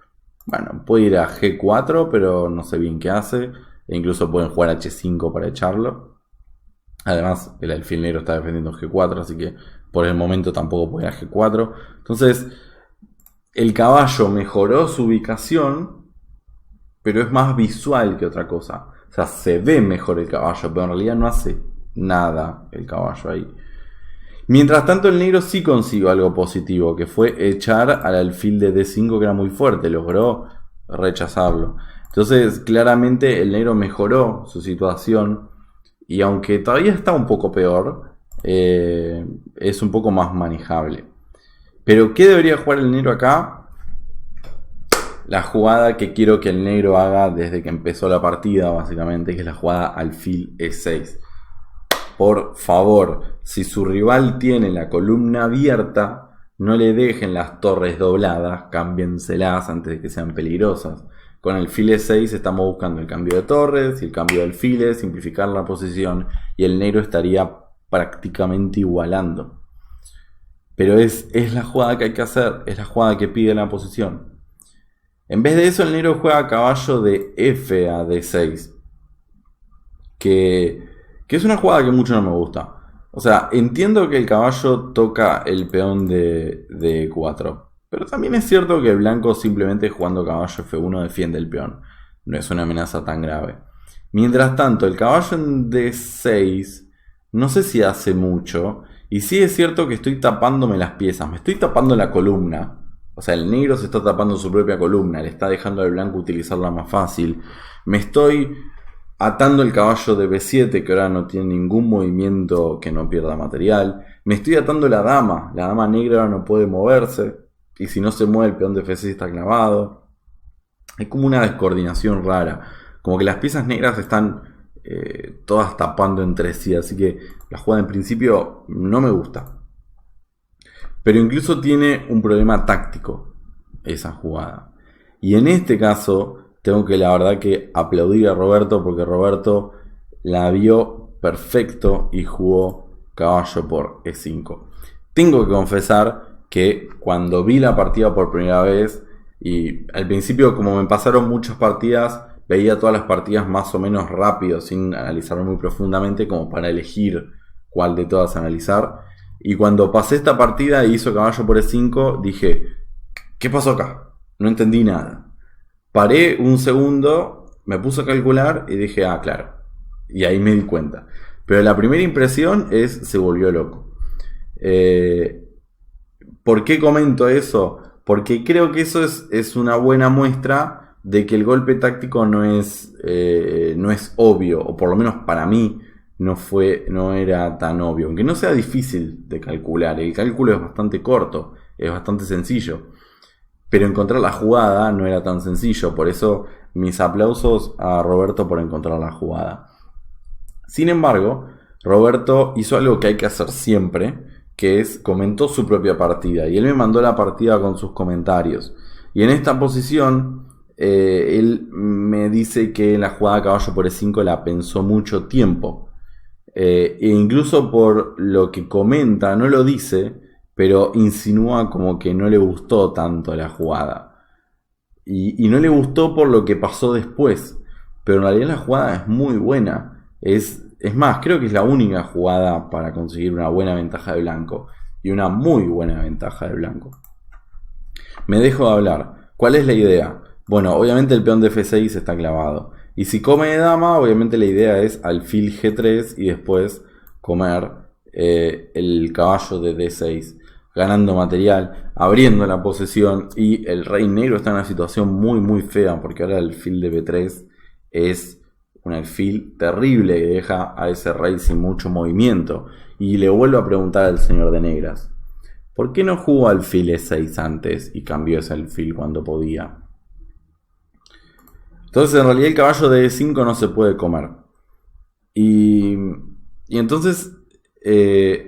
Bueno, puede ir a G4, pero no sé bien qué hace. E incluso pueden jugar H5 para echarlo. Además, el alfil negro está defendiendo G4, así que por el momento tampoco puede ir a G4. Entonces, el caballo mejoró su ubicación, pero es más visual que otra cosa. O sea, se ve mejor el caballo, pero en realidad no hace nada el caballo ahí. Mientras tanto, el negro sí consiguió algo positivo, que fue echar al alfil de D5, que era muy fuerte, logró rechazarlo. Entonces, claramente el negro mejoró su situación, y aunque todavía está un poco peor, es un poco más manejable. Pero, ¿qué debería jugar el negro acá? La jugada que quiero que el negro haga desde que empezó la partida, básicamente, que es la jugada alfil E6. Por favor, si su rival tiene la columna abierta, no le dejen las torres dobladas, cámbienselas antes de que sean peligrosas. Con el alfil E6 estamos buscando el cambio de torres y el cambio de alfiles, simplificar la posición, y el negro estaría prácticamente igualando. Pero es la jugada que hay que hacer, es la jugada que pide la posición. En vez de eso, el negro juega caballo de F a D6, que es una jugada que mucho no me gusta. O sea, entiendo que el caballo toca el peón de E4, pero también es cierto que el blanco simplemente jugando caballo F1 defiende el peón. No es una amenaza tan grave. Mientras tanto, el caballo en D6 no sé si hace mucho. Y sí es cierto que estoy tapándome las piezas. Me estoy tapando la columna. O sea, el negro se está tapando su propia columna. Le está dejando al blanco utilizarla más fácil. Me estoy atando el caballo de B7, que ahora no tiene ningún movimiento que no pierda material. Me estoy atando la dama. La dama negra ahora no puede moverse. Y si no se mueve, el peón de F6 está clavado. Hay como una descoordinación rara. Como que las piezas negras están todas tapando entre sí. Así que la jugada en principio no me gusta. Pero incluso tiene un problema táctico esa jugada. Y en este caso tengo que la verdad que aplaudir a Roberto, porque Roberto la vio perfecto y jugó caballo por E5. Tengo que confesar que cuando vi la partida por primera vez, y al principio como me pasaron muchas partidas, veía todas las partidas más o menos rápido, sin analizar muy profundamente, como para elegir cuál de todas analizar. Y cuando pasé esta partida y hizo caballo por E5, dije, ¿qué pasó acá? No entendí nada. Paré un segundo, me puse a calcular y dije, ah, claro. Y ahí me di cuenta. Pero la primera impresión es, se volvió loco. ¿Por qué comento eso? Porque creo que eso es una buena muestra de que el golpe táctico no es obvio, o por lo menos para mí no era tan obvio. Aunque no sea difícil de calcular, el cálculo es bastante corto, es bastante sencillo. Pero encontrar la jugada no era tan sencillo, por eso mis aplausos a Roberto por encontrar la jugada. Sin embargo, Roberto hizo algo que hay que hacer siempre, que es comentó su propia partida, y él me mandó la partida con sus comentarios. Y en esta posición, él me dice que la jugada caballo por E5 la pensó mucho tiempo. E incluso por lo que comenta, no lo dice, pero insinúa como que no le gustó tanto la jugada. Y no le gustó por lo que pasó después. Pero en realidad la jugada es muy buena. Es más, creo que es la única jugada para conseguir una buena ventaja de blanco. Y una muy buena ventaja de blanco. Me dejo de hablar. ¿Cuál es la idea? Bueno, obviamente el peón de F6 está clavado. Y si come de dama, obviamente la idea es alfil G3 y después comer el caballo de D6. Ganando material, abriendo la posesión, y el rey negro está en una situación muy muy fea, porque ahora el alfil de B3 es un alfil terrible que deja a ese rey sin mucho movimiento. Y le vuelvo a preguntar al señor de negras, ¿por qué no jugó alfil E6 antes y cambió ese alfil cuando podía? Entonces en realidad el caballo de E5 no se puede comer. Y entonces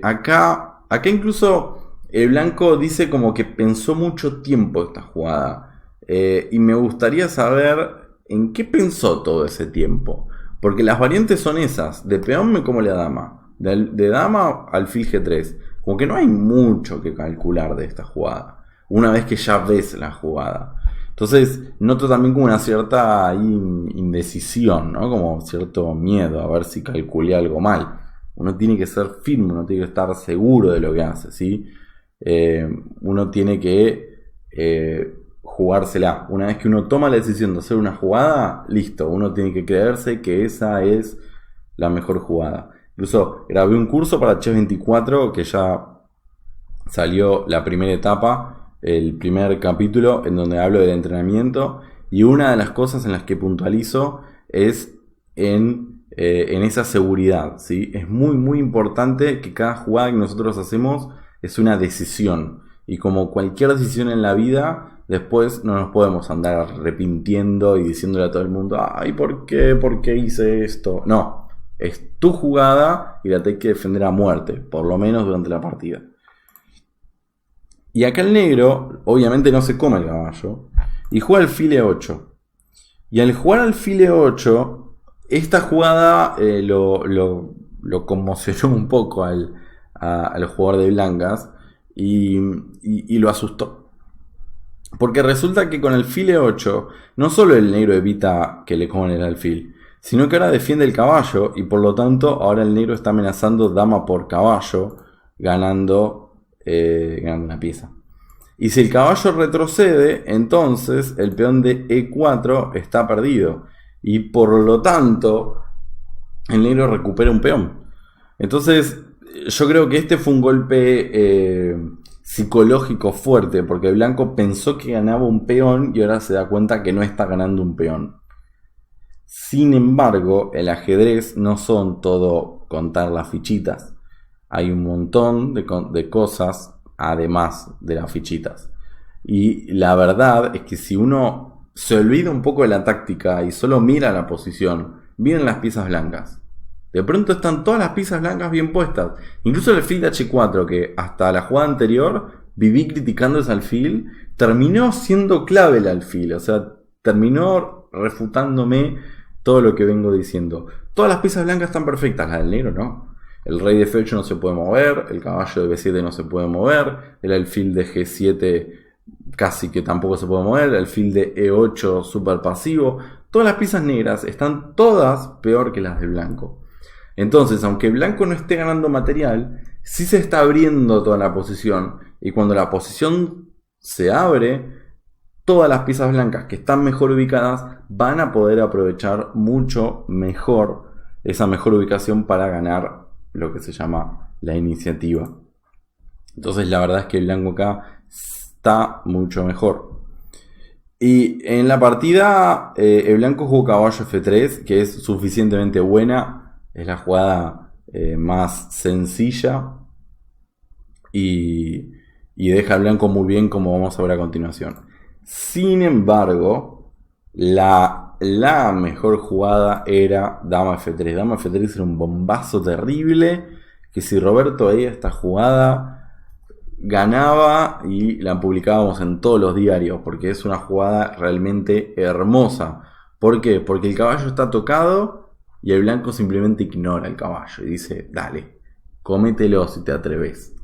acá incluso el blanco dice como que pensó mucho tiempo esta jugada. Y me gustaría saber en qué pensó todo ese tiempo. Porque las variantes son esas. De peón me como la dama. De dama alfil G3. Como que no hay mucho que calcular de esta jugada. Una vez que ya ves la jugada. Entonces noto también como una cierta indecisión, ¿no? Como cierto miedo a ver si calculé algo mal. Uno tiene que ser firme, uno tiene que estar seguro de lo que hace, ¿sí? Uno tiene que jugársela. Una vez que uno toma la decisión de hacer una jugada, listo, uno tiene que creerse que esa es la mejor jugada. Incluso grabé un curso para Chess 24 que ya salió la primera etapa, el primer capítulo en donde hablo del entrenamiento, y una de las cosas en las que puntualizo es en esa seguridad, ¿sí? Es muy importante que cada jugada que nosotros hacemos es una decisión, y como cualquier decisión en la vida, después no nos podemos andar arrepintiendo y diciéndole a todo el mundo, ay, ¿por qué? ¿Por qué hice esto? No, es tu jugada y la tenés que defender a muerte, por lo menos durante la partida. Y acá el negro, obviamente no se come el caballo, y juega alfil E8. Y al jugar alfil E8, esta jugada lo conmocionó un poco al jugador de blancas y lo asustó. Porque resulta que con el alfil E8, no solo el negro evita que le coman el alfil, sino que ahora defiende el caballo y por lo tanto ahora el negro está amenazando dama por caballo, ganando una pieza. Y si el caballo retrocede, entonces el peón de E4 está perdido. Y por lo tanto, el negro recupera un peón. Entonces, yo creo que este fue un golpe psicológico fuerte, porque el blanco pensó que ganaba un peón y ahora se da cuenta que no está ganando un peón. Sin embargo, el ajedrez no son todo contar las fichitas. Hay un montón de cosas además de las fichitas. Y la verdad es que si uno se olvida un poco de la táctica y solo mira la posición, miren las piezas blancas. De pronto están todas las piezas blancas bien puestas. Incluso el alfil de H4, que hasta la jugada anterior viví criticando ese alfil, terminó siendo clave el alfil. O sea, terminó refutándome todo lo que vengo diciendo. Todas las piezas blancas están perfectas, la del negro no. El rey de F8 no se puede mover, el caballo de B7 no se puede mover, el alfil de G7 casi que tampoco se puede mover, el alfil de E8 súper pasivo. Todas las piezas negras están todas peor que las del blanco. Entonces, aunque el blanco no esté ganando material, sí se está abriendo toda la posición. Y cuando la posición se abre, todas las piezas blancas que están mejor ubicadas van a poder aprovechar mucho mejor esa mejor ubicación para ganar lo que se llama la iniciativa. Entonces la verdad es que el blanco acá está mucho mejor. Y en la partida el blanco jugó caballo F3, que es suficientemente buena. Es la jugada más sencilla. Y deja al blanco muy bien, como vamos a ver a continuación. Sin embargo, la mejor jugada era dama F3. Dama F3 era un bombazo terrible, que si Roberto veía esta jugada, ganaba y la publicábamos en todos los diarios, porque es una jugada realmente hermosa. ¿Por qué? Porque el caballo está tocado y el blanco simplemente ignora el caballo y dice, dale, cómetelo si te atreves.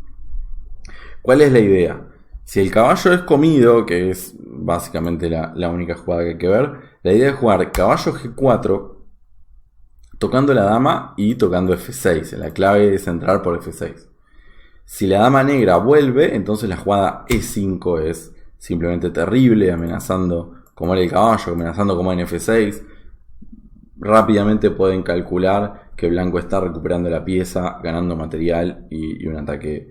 ¿Cuál es la idea? Si el caballo es comido, que es básicamente la única jugada que hay que ver, la idea es jugar caballo G4, tocando la dama y tocando F6. La clave es entrar por F6. Si la dama negra vuelve, entonces la jugada E5 es simplemente terrible, amenazando como era el caballo, amenazando como en F6. Rápidamente pueden calcular que blanco está recuperando la pieza, ganando material y un ataque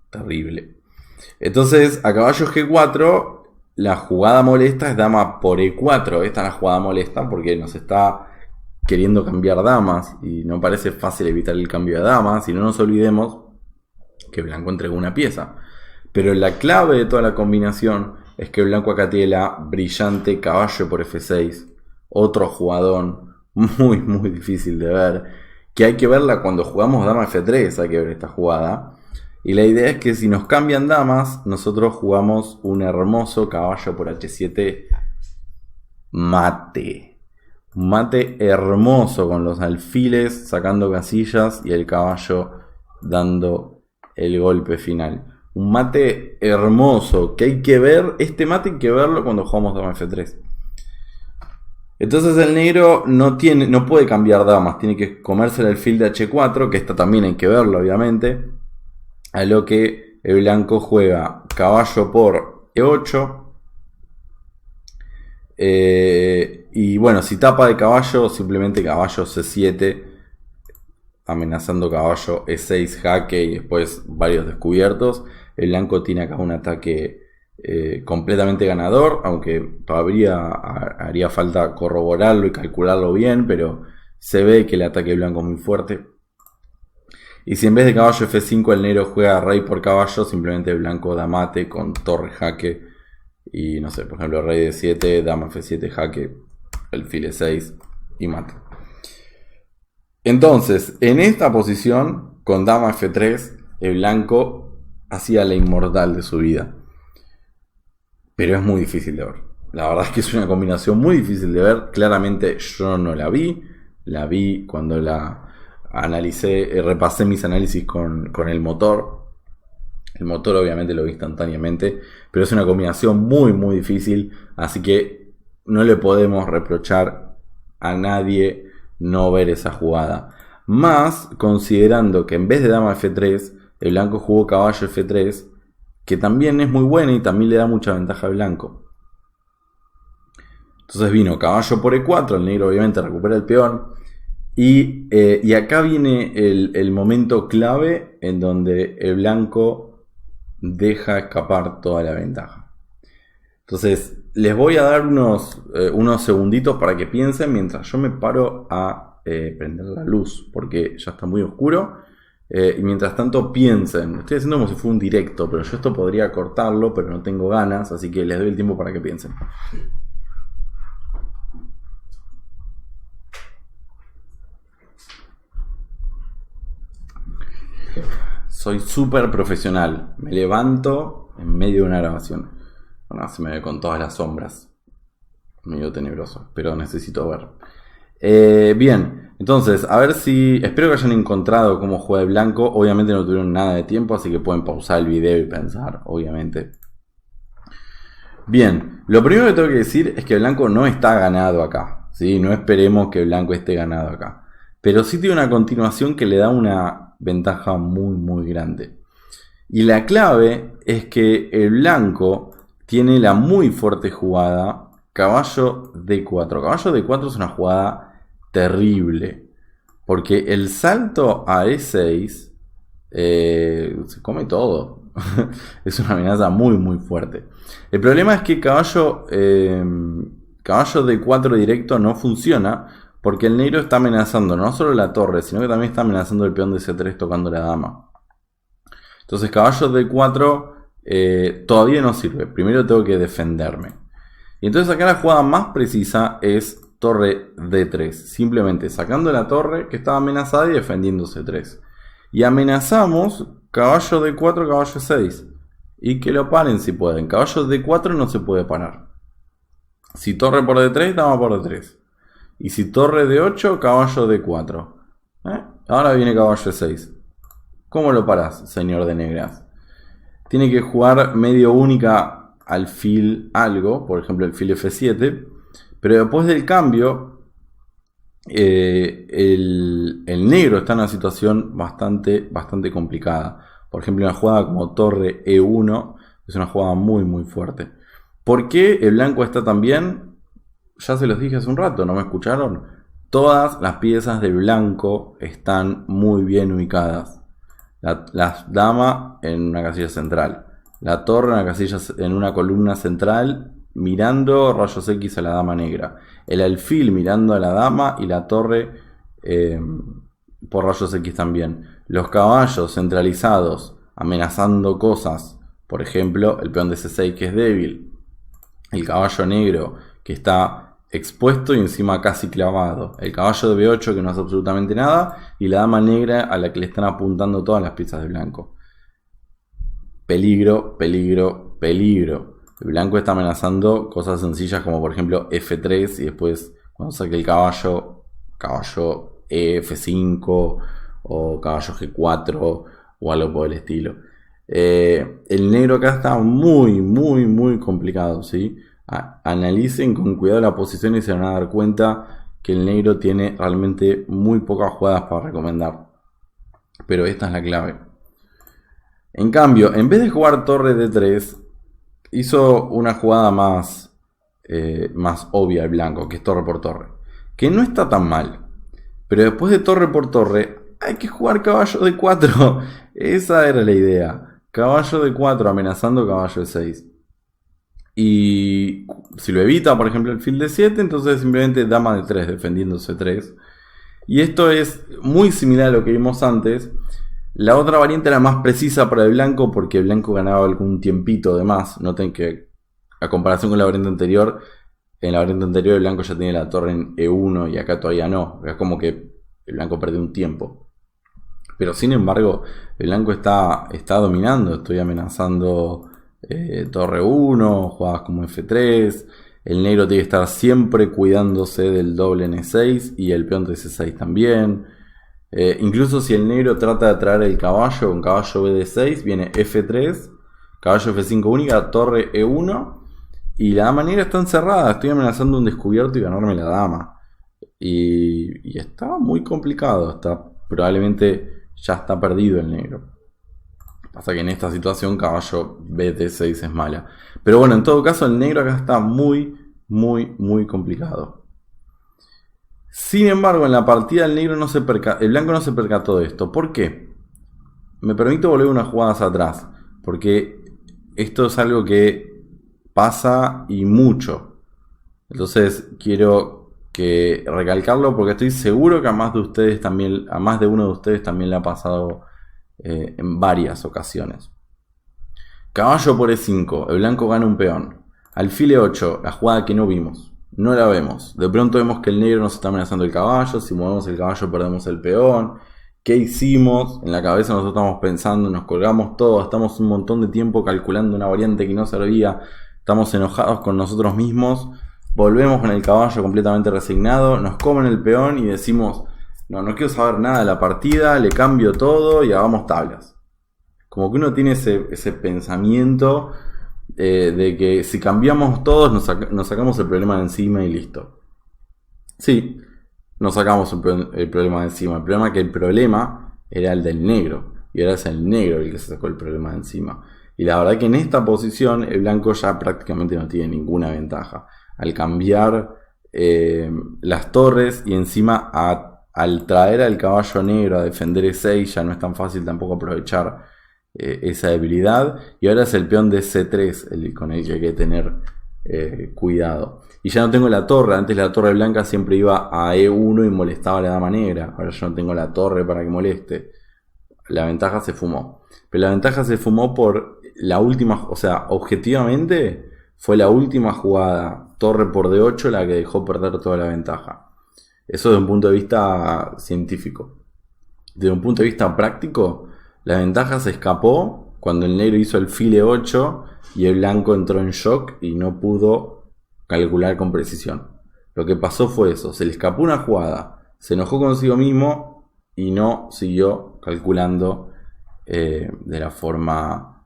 terrible. Entonces, a caballo G4, la jugada molesta es dama por E4. Esta es la jugada molesta porque nos está queriendo cambiar damas y no parece fácil evitar el cambio de damas. Y no nos olvidemos que blanco entregó una pieza. Pero la clave de toda la combinación es que blanco acá tiene la brillante caballo por F6. Otro jugadón muy difícil de ver. Que hay que verla cuando jugamos dama F3, hay que ver esta jugada. Y la idea es que si nos cambian damas, nosotros jugamos un hermoso caballo por H7 mate. Un mate hermoso con los alfiles sacando casillas y el caballo dando el golpe final. un mate hermoso, que hay que ver, este mate hay que verlo cuando jugamos dama F3. Entonces el negro no puede cambiar damas, tiene que comerse el alfil de H4, que esta también hay que verlo obviamente, a lo que el blanco juega caballo por E8, y bueno, si tapa de caballo, simplemente caballo C7, amenazando caballo E6 jaque y después varios descubiertos. El blanco tiene acá un ataque completamente ganador, aunque todavía haría falta corroborarlo y calcularlo bien, pero se ve que el ataque blanco es muy fuerte. Y si en vez de caballo F5 el negro juega rey por caballo, simplemente el blanco da mate con torre jaque. Y no sé, por ejemplo, rey D7, dama F7 jaque, alfil E6 y mate. Entonces, en esta posición, con dama F3, el blanco hacía la inmortal de su vida. Pero es muy difícil de ver. La verdad es que es una combinación muy difícil de ver. Claramente yo no la vi. La vi cuando la analicé, repasé mis análisis con el motor. El motor obviamente lo vi instantáneamente. Pero es una combinación muy muy difícil. Así que no le podemos reprochar a nadie no ver esa jugada. Más considerando que en vez de dama F3, el blanco jugó caballo F3, que también es muy buena y también le da mucha ventaja al blanco. Entonces vino caballo por E4, el negro obviamente recupera el peón. Y acá viene el momento clave en donde el blanco deja escapar toda la ventaja. Entonces les voy a dar unos segunditos para que piensen mientras yo me paro a prender la luz, porque ya está muy oscuro. Y mientras tanto piensen, estoy haciendo como si fuera un directo, pero yo esto podría cortarlo, pero no tengo ganas, así que les doy el tiempo para que piensen. Soy súper profesional, me levanto en medio de una grabación. Bueno, se me ve con todas las sombras, medio tenebroso, pero necesito ver. Bien, entonces, a ver si... Espero que hayan encontrado cómo juega el blanco. Obviamente no tuvieron nada de tiempo, así que pueden pausar el video y pensar, obviamente. Bien, lo primero que tengo que decir es que el blanco no está ganado acá, ¿sí? No esperemos que el blanco esté ganado acá. Pero sí tiene una continuación que le da una ventaja muy muy grande. Y la clave es que el blanco tiene la muy fuerte jugada caballo D4. Caballo D4 es una jugada terrible, porque el salto a E6 se come todo. Es una amenaza muy muy fuerte. El problema es que caballo D4 directo no funciona, porque el negro está amenazando no solo la torre, sino que también está amenazando el peón de C3 tocando la dama. Entonces caballo D4 todavía no sirve. Primero tengo que defenderme. Y entonces acá la jugada más precisa es torre D3. Simplemente sacando la torre que estaba amenazada y defendiendo C3. Y amenazamos caballo D4, caballo E6. Y que lo paren si pueden. Caballo D4 no se puede parar. Si torre por D3, dama por D3. Y si torre D8, caballo D4. Ahora viene caballo E6. ¿Cómo lo parás, señor de negras? Tiene que jugar medio única alfil algo, por ejemplo el alfil F7, pero después del cambio el negro está en una situación bastante complicada. Por ejemplo, una jugada como torre E1 es una jugada muy muy fuerte. ¿Por qué el blanco está tan bien? Ya se los dije hace un rato, ¿no me escucharon? Todas las piezas del blanco están muy bien ubicadas. La dama en una casilla central, la torre en una columna central mirando rayos X a la dama negra, el alfil mirando a la dama y la torre por rayos X también, los caballos centralizados amenazando cosas, por ejemplo el peón de C6 que es débil, el caballo negro que está expuesto y encima casi clavado, el caballo de B8 que no hace absolutamente nada y la dama negra a la que le están apuntando todas las piezas de blanco. Peligro, peligro, peligro. El blanco está amenazando cosas sencillas como por ejemplo F3 y después cuando saque el caballo F5 o caballo G4 o algo por el estilo. El negro acá está muy, muy, muy complicado, ¿sí? Analicen con cuidado la posición y se van a dar cuenta que el negro tiene realmente muy pocas jugadas para recomendar. Pero esta es la clave. En cambio, en vez de jugar torre D3, hizo una jugada más obvia el blanco, que es torre por torre. Que no está tan mal. Pero después de torre por torre, hay que jugar caballo de 4. Esa era la idea. Caballo de 4 amenazando caballo de 6. Y si lo evita, por ejemplo, el fil de 7, entonces simplemente dama de 3 defendiendo C3. Y esto es muy similar a lo que vimos antes. La otra variante era más precisa para el blanco porque el blanco ganaba algún tiempito de más. Noten que a comparación con la variante anterior, en la variante anterior el blanco ya tenía la torre en E1 y acá todavía no. Es como que el blanco perdió un tiempo. Pero sin embargo, el blanco está dominando. Estoy amenazando torre 1, jugadas como F3. El negro tiene que estar siempre cuidándose del doble en E6 y el peón de C6 también. Incluso si el negro trata de traer el caballo, un caballo BD6, viene F3, caballo F5 única, torre E1 y la dama negra está encerrada. Estoy amenazando un descubierto y ganarme la dama. Y está muy complicado. Probablemente ya está perdido el negro. Pasa que en esta situación caballo BD6 es mala. Pero bueno, en todo caso el negro acá está muy, muy, muy complicado. Sin embargo, en la partida el blanco no se percató de esto. ¿Por qué? Me permito volver unas jugadas atrás. Porque esto es algo que pasa y mucho. Entonces quiero recalcarlo porque estoy seguro que a más de uno de ustedes también le ha pasado en varias ocasiones. Caballo por E5, el blanco gana un peón. Alfil E8, la jugada que no vimos. No la vemos. De pronto vemos que el negro nos está amenazando el caballo. Si movemos el caballo perdemos el peón. ¿Qué hicimos? En la cabeza nosotros estamos pensando, nos colgamos todo. Estamos un montón de tiempo calculando una variante que no servía. Estamos enojados con nosotros mismos. Volvemos con el caballo completamente resignado. Nos comen el peón y decimos, no quiero saber nada de la partida. Le cambio todo y hagamos tablas. Como que uno tiene ese pensamiento de que si cambiamos todos nos sacamos el problema de encima y listo. Sí, nos sacamos el problema de encima. El problema es que el problema era el del negro. Y ahora es el negro el que se sacó el problema de encima. Y la verdad que en esta posición el blanco ya prácticamente no tiene ninguna ventaja. Al cambiar las torres y encima al traer al caballo negro a defender E6 ya no es tan fácil tampoco aprovechar esa debilidad. Y ahora es el peón de C3 con el que hay que tener cuidado. Y ya no tengo la torre. Antes la torre blanca siempre iba a E1 y molestaba a la dama negra. Ahora yo no tengo la torre para que moleste. La ventaja se fumó. Pero la ventaja se fumó por la última. O sea, objetivamente fue la última jugada, torre por D8, la que dejó perder toda la ventaja. Eso desde un punto de vista científico. Desde un punto de vista práctico, la ventaja se escapó cuando el negro hizo el fil E8 y el blanco entró en shock y no pudo calcular con precisión. Lo que pasó fue eso, se le escapó una jugada, se enojó consigo mismo y no siguió calculando de la forma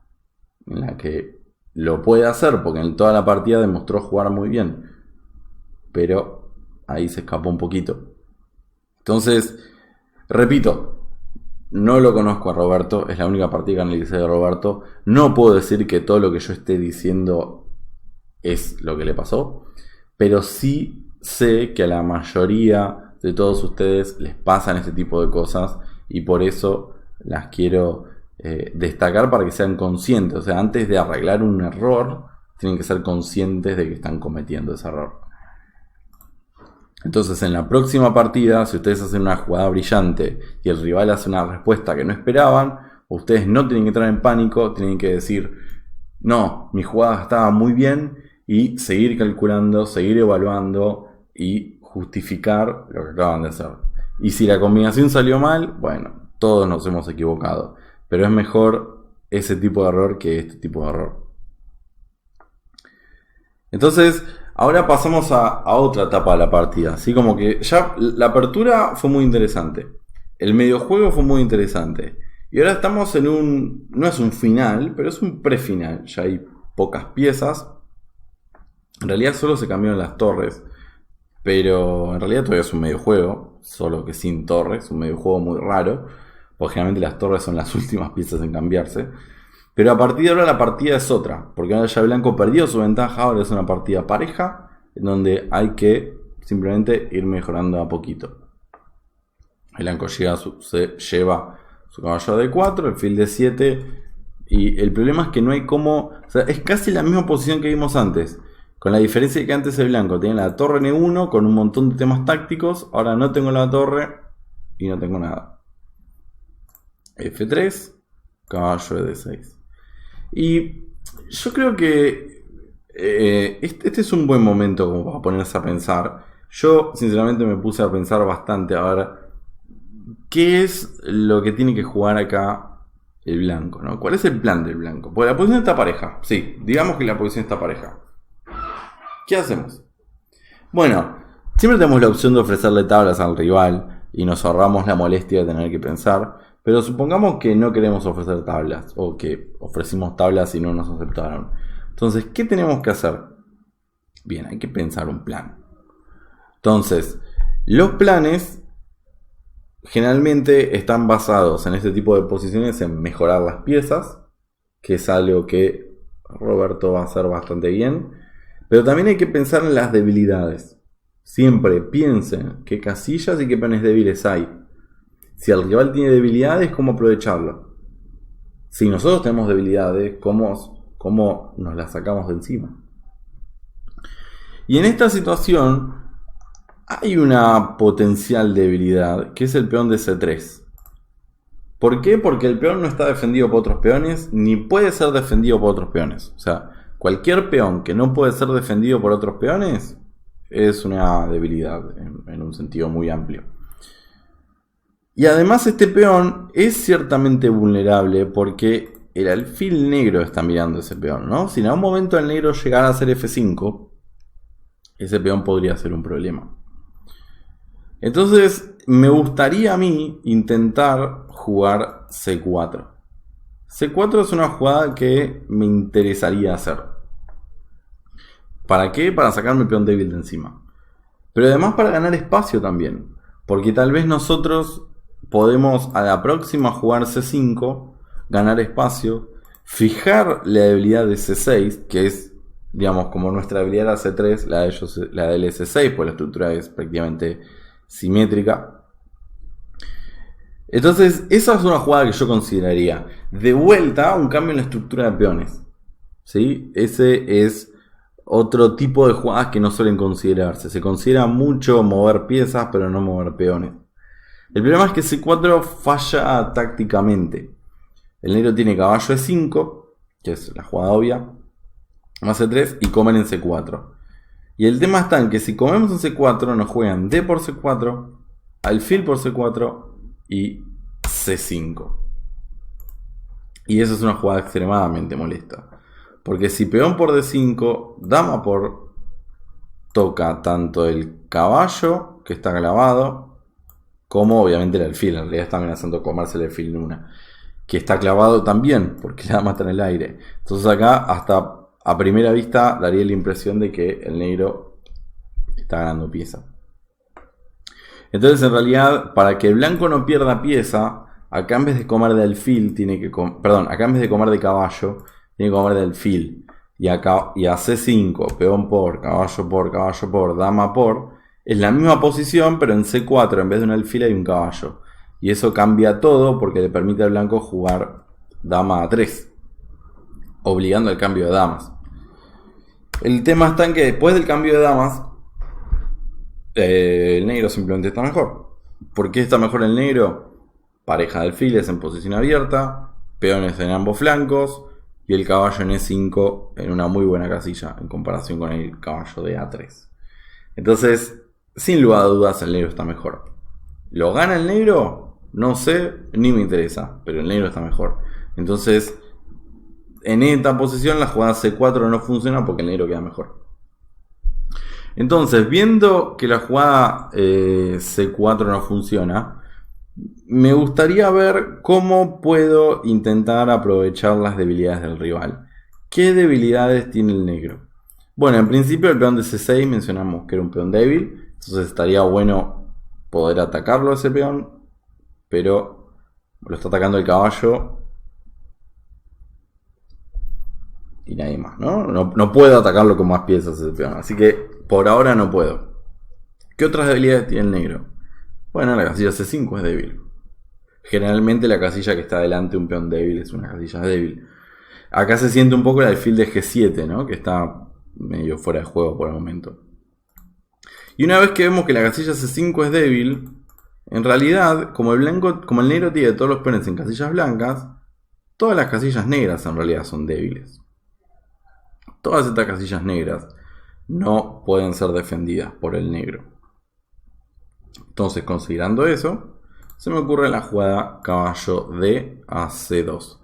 en la que lo puede hacer, porque en toda la partida demostró jugar muy bien, pero ahí se escapó un poquito. Entonces, repito, no lo conozco a Roberto, es la única partida que analicé de Roberto. No puedo decir que todo lo que yo esté diciendo es lo que le pasó, pero sí sé que a la mayoría de todos ustedes les pasan este tipo de cosas y por eso las quiero destacar para que sean conscientes. O sea, antes de arreglar un error, tienen que ser conscientes de que están cometiendo ese error. Entonces, en la próxima partida, si ustedes hacen una jugada brillante y el rival hace una respuesta que no esperaban, ustedes no tienen que entrar en pánico, tienen que decir, no, mi jugada estaba muy bien, y seguir calculando, seguir evaluando y justificar lo que acaban de hacer. Y si la combinación salió mal, bueno, todos nos hemos equivocado. Pero es mejor ese tipo de error que este tipo de error. Entonces, ahora pasamos a otra etapa de la partida. Así como que ya la apertura fue muy interesante. El mediojuego fue muy interesante. Y ahora estamos en un... no es un final, pero es un prefinal. Ya hay pocas piezas. En realidad solo se cambiaron las torres. Pero en realidad todavía es un medio juego. Solo que sin torres. Un medio juego muy raro. Porque generalmente las torres son las últimas piezas en cambiarse. Pero a partir de ahora la partida es otra. Porque ahora ya Blanco perdió su ventaja. Ahora es una partida pareja. En donde hay que simplemente ir mejorando a poquito. Blanco se lleva su caballo de 4, el fil de 7. Y el problema es que no hay cómo... O sea, es casi la misma posición que vimos antes. Con la diferencia de que antes el blanco tenía la torre N1 con un montón de temas tácticos. Ahora no tengo la torre y no tengo nada. F3, caballo de D6. Y yo creo que este es un buen momento como para ponerse a pensar. Yo sinceramente me puse a pensar bastante a ver qué es lo que tiene que jugar acá el blanco, ¿no? ¿Cuál es el plan del blanco? Pues la posición está pareja. Sí, digamos que la posición está pareja. ¿Qué hacemos? Bueno, siempre tenemos la opción de ofrecerle tablas al rival y nos ahorramos la molestia de tener que pensar. Pero supongamos que no queremos ofrecer tablas o que ofrecimos tablas y no nos aceptaron. Entonces, ¿qué tenemos que hacer? Bien, hay que pensar un plan. Entonces, los planes generalmente están basados en este tipo de posiciones en mejorar las piezas, que es algo que Roberto va a hacer bastante bien. Pero también hay que pensar en las debilidades. Siempre piensen qué casillas y qué peones débiles hay. Si el rival tiene debilidades, ¿cómo aprovecharlo? Si nosotros tenemos debilidades, ¿cómo nos las sacamos de encima? Y en esta situación hay una potencial debilidad, que es el peón de C3. ¿Por qué? Porque el peón no está defendido por otros peones, ni puede ser defendido por otros peones. O sea, cualquier peón que no puede ser defendido por otros peones es una debilidad en un sentido muy amplio. Y además este peón es ciertamente vulnerable porque el alfil negro está mirando ese peón, ¿no? Si en algún momento el negro llegara a hacer F5, ese peón podría ser un problema. Entonces me gustaría a mí intentar jugar C4. C4 es una jugada que me interesaría hacer. ¿Para qué? Para sacarme el peón débil de encima. Pero además para ganar espacio también. Porque tal vez nosotros podemos a la próxima jugar C5, ganar espacio, fijar la debilidad de C6, que es, digamos, como nuestra debilidad era C3, la de ellos, la del S6, pues la estructura es prácticamente simétrica. Entonces, esa es una jugada que yo consideraría. De vuelta, un cambio en la estructura de peones. ¿Sí? Ese es otro tipo de jugadas que no suelen considerarse. Se considera mucho mover piezas, pero no mover peones. El problema es que C4 falla tácticamente. El negro tiene caballo E5, que es la jugada obvia, más C3 y comen en C4. Y el tema está en que si comemos en C4 nos juegan D por C4, alfil por C4 y C5. Y eso es una jugada extremadamente molesta. Porque si peón por D5, dama por, toca tanto el caballo que está clavado, como obviamente el alfil. En realidad está amenazando comerse el alfil en una. Que está clavado también, porque la dama está en el aire. Entonces acá, hasta a primera vista, daría la impresión de que el negro está ganando pieza. Entonces en realidad, para que el blanco no pierda pieza, acá en vez de comer de alfil, acá en vez de comer de caballo, tiene que comer de alfil. Y acá, y a C5, peón por, caballo por, dama por, es la misma posición, pero en C4 en vez de un alfil hay un caballo. Y eso cambia todo porque le permite al blanco jugar dama A3, obligando al cambio de damas. El tema está en que después del cambio de damas, el negro simplemente está mejor. ¿Por qué está mejor el negro? Pareja de alfiles en posición abierta, peones en ambos flancos y el caballo en E5 en una muy buena casilla en comparación con el caballo de A3. Entonces, sin lugar a dudas, el negro está mejor. ¿Lo gana el negro? No sé, ni me interesa, pero el negro está mejor. Entonces, en esta posición la jugada C4 no funciona porque el negro queda mejor. Entonces, viendo que la jugada C4 no funciona, Me gustaría ver cómo puedo intentar aprovechar las debilidades del rival. ¿Qué debilidades tiene el negro? Bueno, en principio el peón de C6 mencionamos que era un peón débil, entonces estaría bueno poder atacarlo ese peón, pero lo está atacando el caballo y nadie más, ¿no? No puedo atacarlo con más piezas ese peón, así que por ahora no puedo. ¿Qué otras debilidades tiene el negro? Bueno, la casilla C5 es débil. Generalmente la casilla que está delante de un peón débil es una casilla débil. Acá se siente un poco el alfil de G7, ¿no? Que está medio fuera de juego por el momento. Y una vez que vemos que la casilla C5 es débil, en realidad, como el negro tiene todos los peones en casillas blancas, todas las casillas negras en realidad son débiles. Todas estas casillas negras no pueden ser defendidas por el negro. Entonces, considerando eso, se me ocurre la jugada caballo D a C2.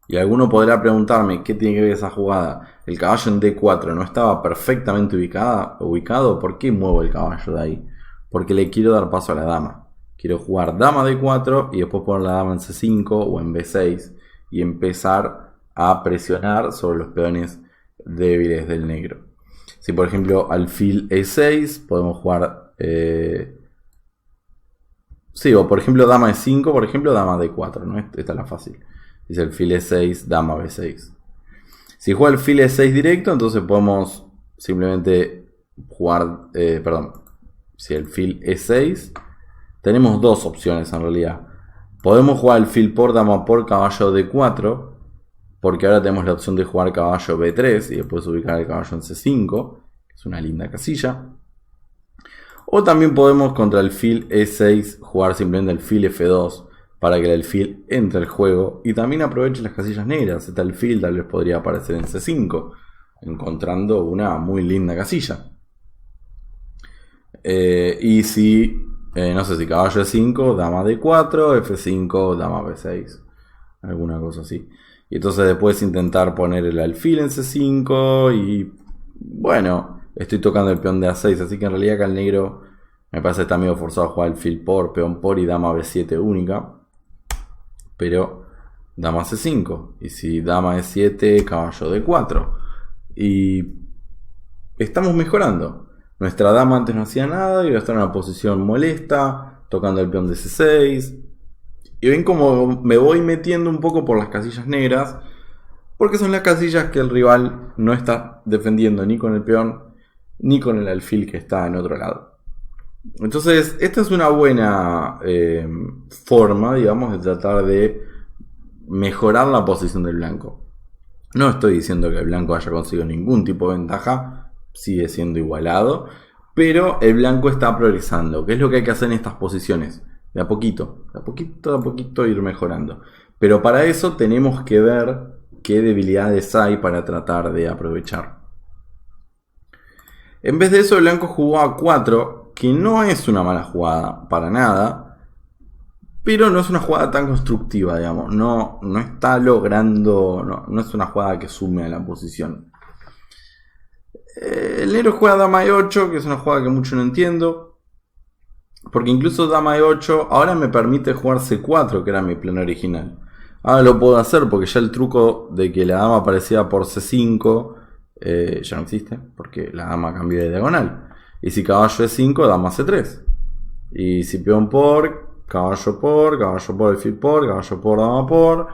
Y alguno podrá preguntarme qué tiene que ver esa jugada. El caballo en D4 no estaba perfectamente ubicado. ¿Por qué muevo el caballo de ahí? Porque le quiero dar paso a la dama. Quiero jugar dama D4 y después poner la dama en C5 o en B6 y empezar a presionar sobre los peones débiles del negro. Si por ejemplo alfil E6 podemos jugar... sí, o por ejemplo dama E5, por ejemplo dama D4, ¿no? Esta es la fácil. Es el alfil E6, dama B6. Si juega alfil E6 directo, entonces podemos simplemente jugar... si el alfil E6... Tenemos dos opciones en realidad. Podemos jugar alfil por dama por caballo D4, porque ahora tenemos la opción de jugar caballo B3 y después ubicar el caballo en C5, que es una linda casilla. O también podemos contra el alfil E6 jugar simplemente alfil F2 para que el alfil entre al juego y también aproveche las casillas negras. Este alfil tal vez podría aparecer en C5, encontrando una muy linda casilla. Y si, no sé si caballo E5, dama D4, F5, dama B6, alguna cosa así. Y entonces después intentar poner el alfil en C5 y bueno, estoy tocando el peón de A6, así que en realidad acá el negro me parece que está medio forzado a jugar alfil por, peón por y dama B7 única. Pero dama C5 y si dama E7, caballo D4 y estamos mejorando. Nuestra dama antes no hacía nada y ahora está en una posición molesta, tocando el peón de C6. Y ven como me voy metiendo un poco por las casillas negras, porque son las casillas que el rival no está defendiendo ni con el peón ni con el alfil que está en otro lado. Entonces, esta es una buena forma, digamos, de tratar de mejorar la posición del blanco. No estoy diciendo que el blanco haya conseguido ningún tipo de ventaja, sigue siendo igualado, pero el blanco está progresando. ¿Qué es lo que hay que hacer en estas posiciones? De a poquito, ir mejorando. Pero para eso tenemos que ver qué debilidades hay para tratar de aprovechar. En vez de eso, el blanco jugó a 4, que no es una mala jugada para nada, pero no es una jugada tan constructiva, digamos. No está logrando, no es una jugada que sume a la posición. El negro juega dama E8, que es una jugada que mucho no entiendo, porque incluso dama E8 ahora me permite jugar C4, que era mi plan original. Ahora lo puedo hacer porque ya el truco de que la dama aparecía por C5 ya no existe, porque la dama cambió de diagonal. Y si caballo E5, dama C3. Y si peón por, caballo por, alfil por, caballo por, dama por.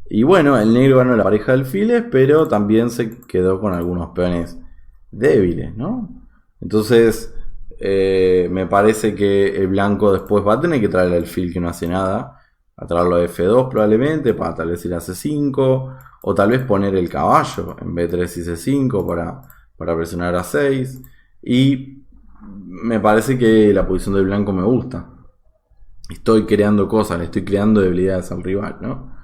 Y bueno, el negro ganó la pareja de alfiles, pero también se quedó con algunos peones débiles, ¿no? Entonces, me parece que el blanco después va a tener que traer el alfil que no hace nada. A traerlo a F2 probablemente, para tal vez ir a C5. O tal vez poner el caballo en B3 y C5 para presionar a 6. Y me parece que la posición del blanco me gusta. Estoy creando cosas, le estoy creando debilidades al rival, ¿no?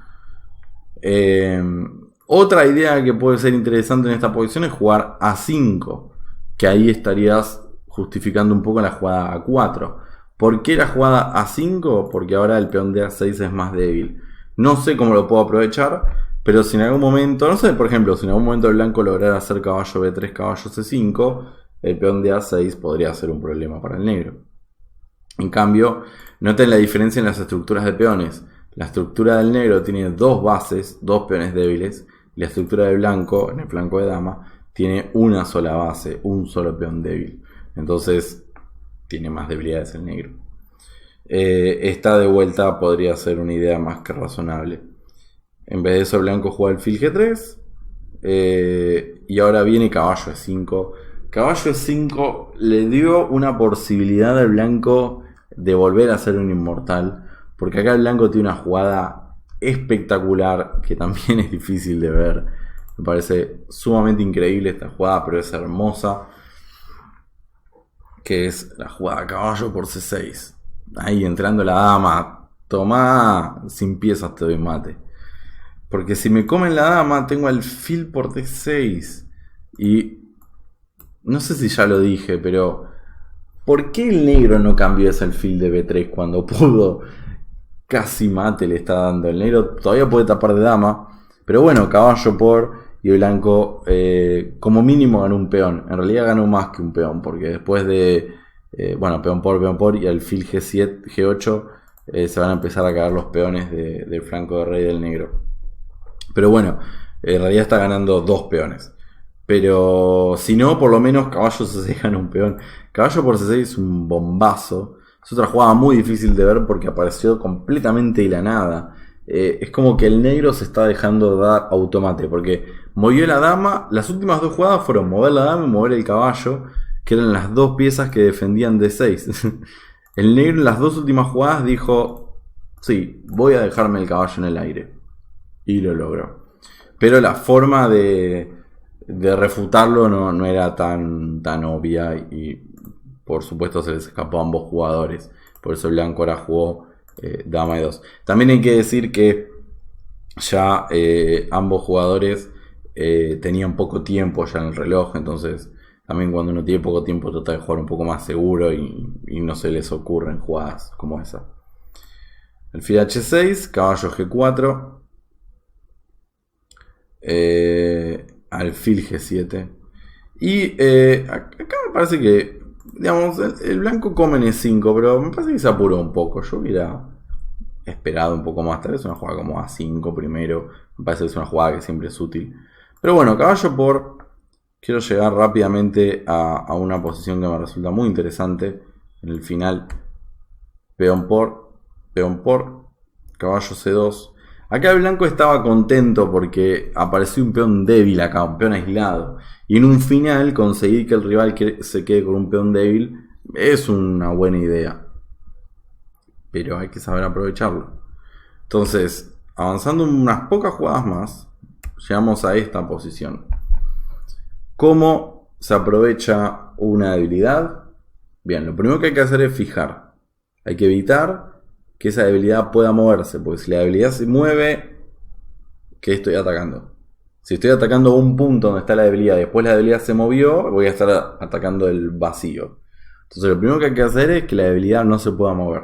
Otra idea que puede ser interesante en esta posición es jugar A5, que ahí estarías justificando un poco la jugada A4. ¿Por qué la jugada A5? Porque ahora el peón de A6 es más débil. No sé cómo lo puedo aprovechar, pero si en algún momento, no sé, por ejemplo, si en algún momento el blanco lograra hacer caballo B3, caballo C5, el peón de A6 podría ser un problema para el negro. En cambio, noten la diferencia en las estructuras de peones. La estructura del negro tiene dos bases, dos peones débiles. Y la estructura del blanco, en el flanco de dama, tiene una sola base, un solo peón débil. Entonces, tiene más debilidades el negro. Esta de vuelta podría ser una idea más que razonable. En vez de eso, el blanco juega alfil G3. Y ahora viene caballo E5. Caballo E5 le dio una posibilidad al blanco de volver a ser un inmortal. Porque acá el blanco tiene una jugada espectacular que también es difícil de ver. Me parece sumamente increíble esta jugada, pero es hermosa. Que es la jugada caballo por C6. Ahí entrando la dama. Tomá, sin piezas te doy mate. Porque si me comen la dama, tengo alfil por D6. Y no sé si ya lo dije, pero ¿por qué el negro no cambió ese alfil de B3 cuando pudo? Casi mate le está dando. El negro todavía puede tapar de dama. Pero bueno, caballo por. Y el blanco como mínimo ganó un peón. En realidad ganó más que un peón. Porque después de... bueno, peón por y alfil G7, G8 se van a empezar a caer los peones del flanco de rey del negro. Pero bueno, en realidad está ganando dos peones. Pero si no, por lo menos caballo C6 gana un peón. Caballo por C6 es un bombazo. Es otra jugada muy difícil de ver porque apareció completamente de la nada. Es como que el negro se está dejando dar automate. Porque movió la dama. Las últimas dos jugadas fueron mover la dama y mover el caballo. Que eran las dos piezas que defendían D6. El negro en las dos últimas jugadas dijo: sí, voy a dejarme el caballo en el aire. Y lo logró. Pero la forma de refutarlo no era tan obvia. Y por supuesto se les escapó a ambos jugadores. Por eso el blanco ahora jugó dama E2. También hay que decir que ya ambos jugadores tenían poco tiempo ya en el reloj. Entonces también cuando uno tiene poco tiempo trata de jugar un poco más seguro. Y no se les ocurren jugadas como esa. Alfil H6, caballo G4. Alfil G7. Y acá me parece que, digamos, el blanco come en E5, pero me parece que se apuró un poco. Yo hubiera esperado un poco más. Tal vez una jugada como A5 primero. Me parece que es una jugada que siempre es útil. Pero bueno, caballo por. Quiero llegar rápidamente a una posición que me resulta muy interesante en el final. Peón por, caballo C2. Acá el blanco estaba contento porque apareció un peón débil acá, un peón aislado. Y en un final conseguir que el rival se quede con un peón débil es una buena idea. Pero hay que saber aprovecharlo. Entonces, avanzando unas pocas jugadas más, llegamos a esta posición. ¿Cómo se aprovecha una debilidad? Bien, lo primero que hay que hacer es fijar. Hay que evitar que esa debilidad pueda moverse, porque si la debilidad se mueve, ¿qué estoy atacando? Si estoy atacando un punto donde está la debilidad y después la debilidad se movió, voy a estar atacando el vacío. Entonces lo primero que hay que hacer es que la debilidad no se pueda mover.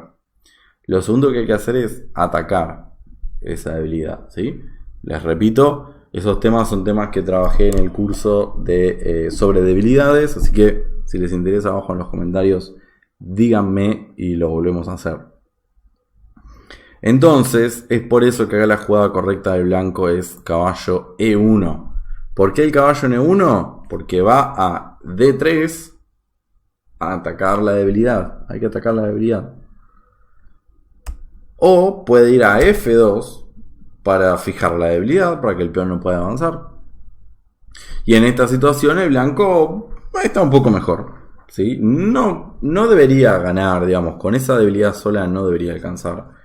Lo segundo que hay que hacer es atacar esa debilidad, ¿sí? Les repito, esos temas son temas que trabajé en el curso sobre debilidades, así que si les interesa abajo en los comentarios, díganme y lo volvemos a hacer. Entonces, es por eso que acá la jugada correcta del blanco es caballo E1. ¿Por qué el caballo en E1? Porque va a D3 a atacar la debilidad. Hay que atacar la debilidad. O puede ir a F2 para fijar la debilidad, para que el peón no pueda avanzar. Y en esta situación el blanco está un poco mejor, ¿sí? No debería ganar, digamos. Con esa debilidad sola no debería alcanzar.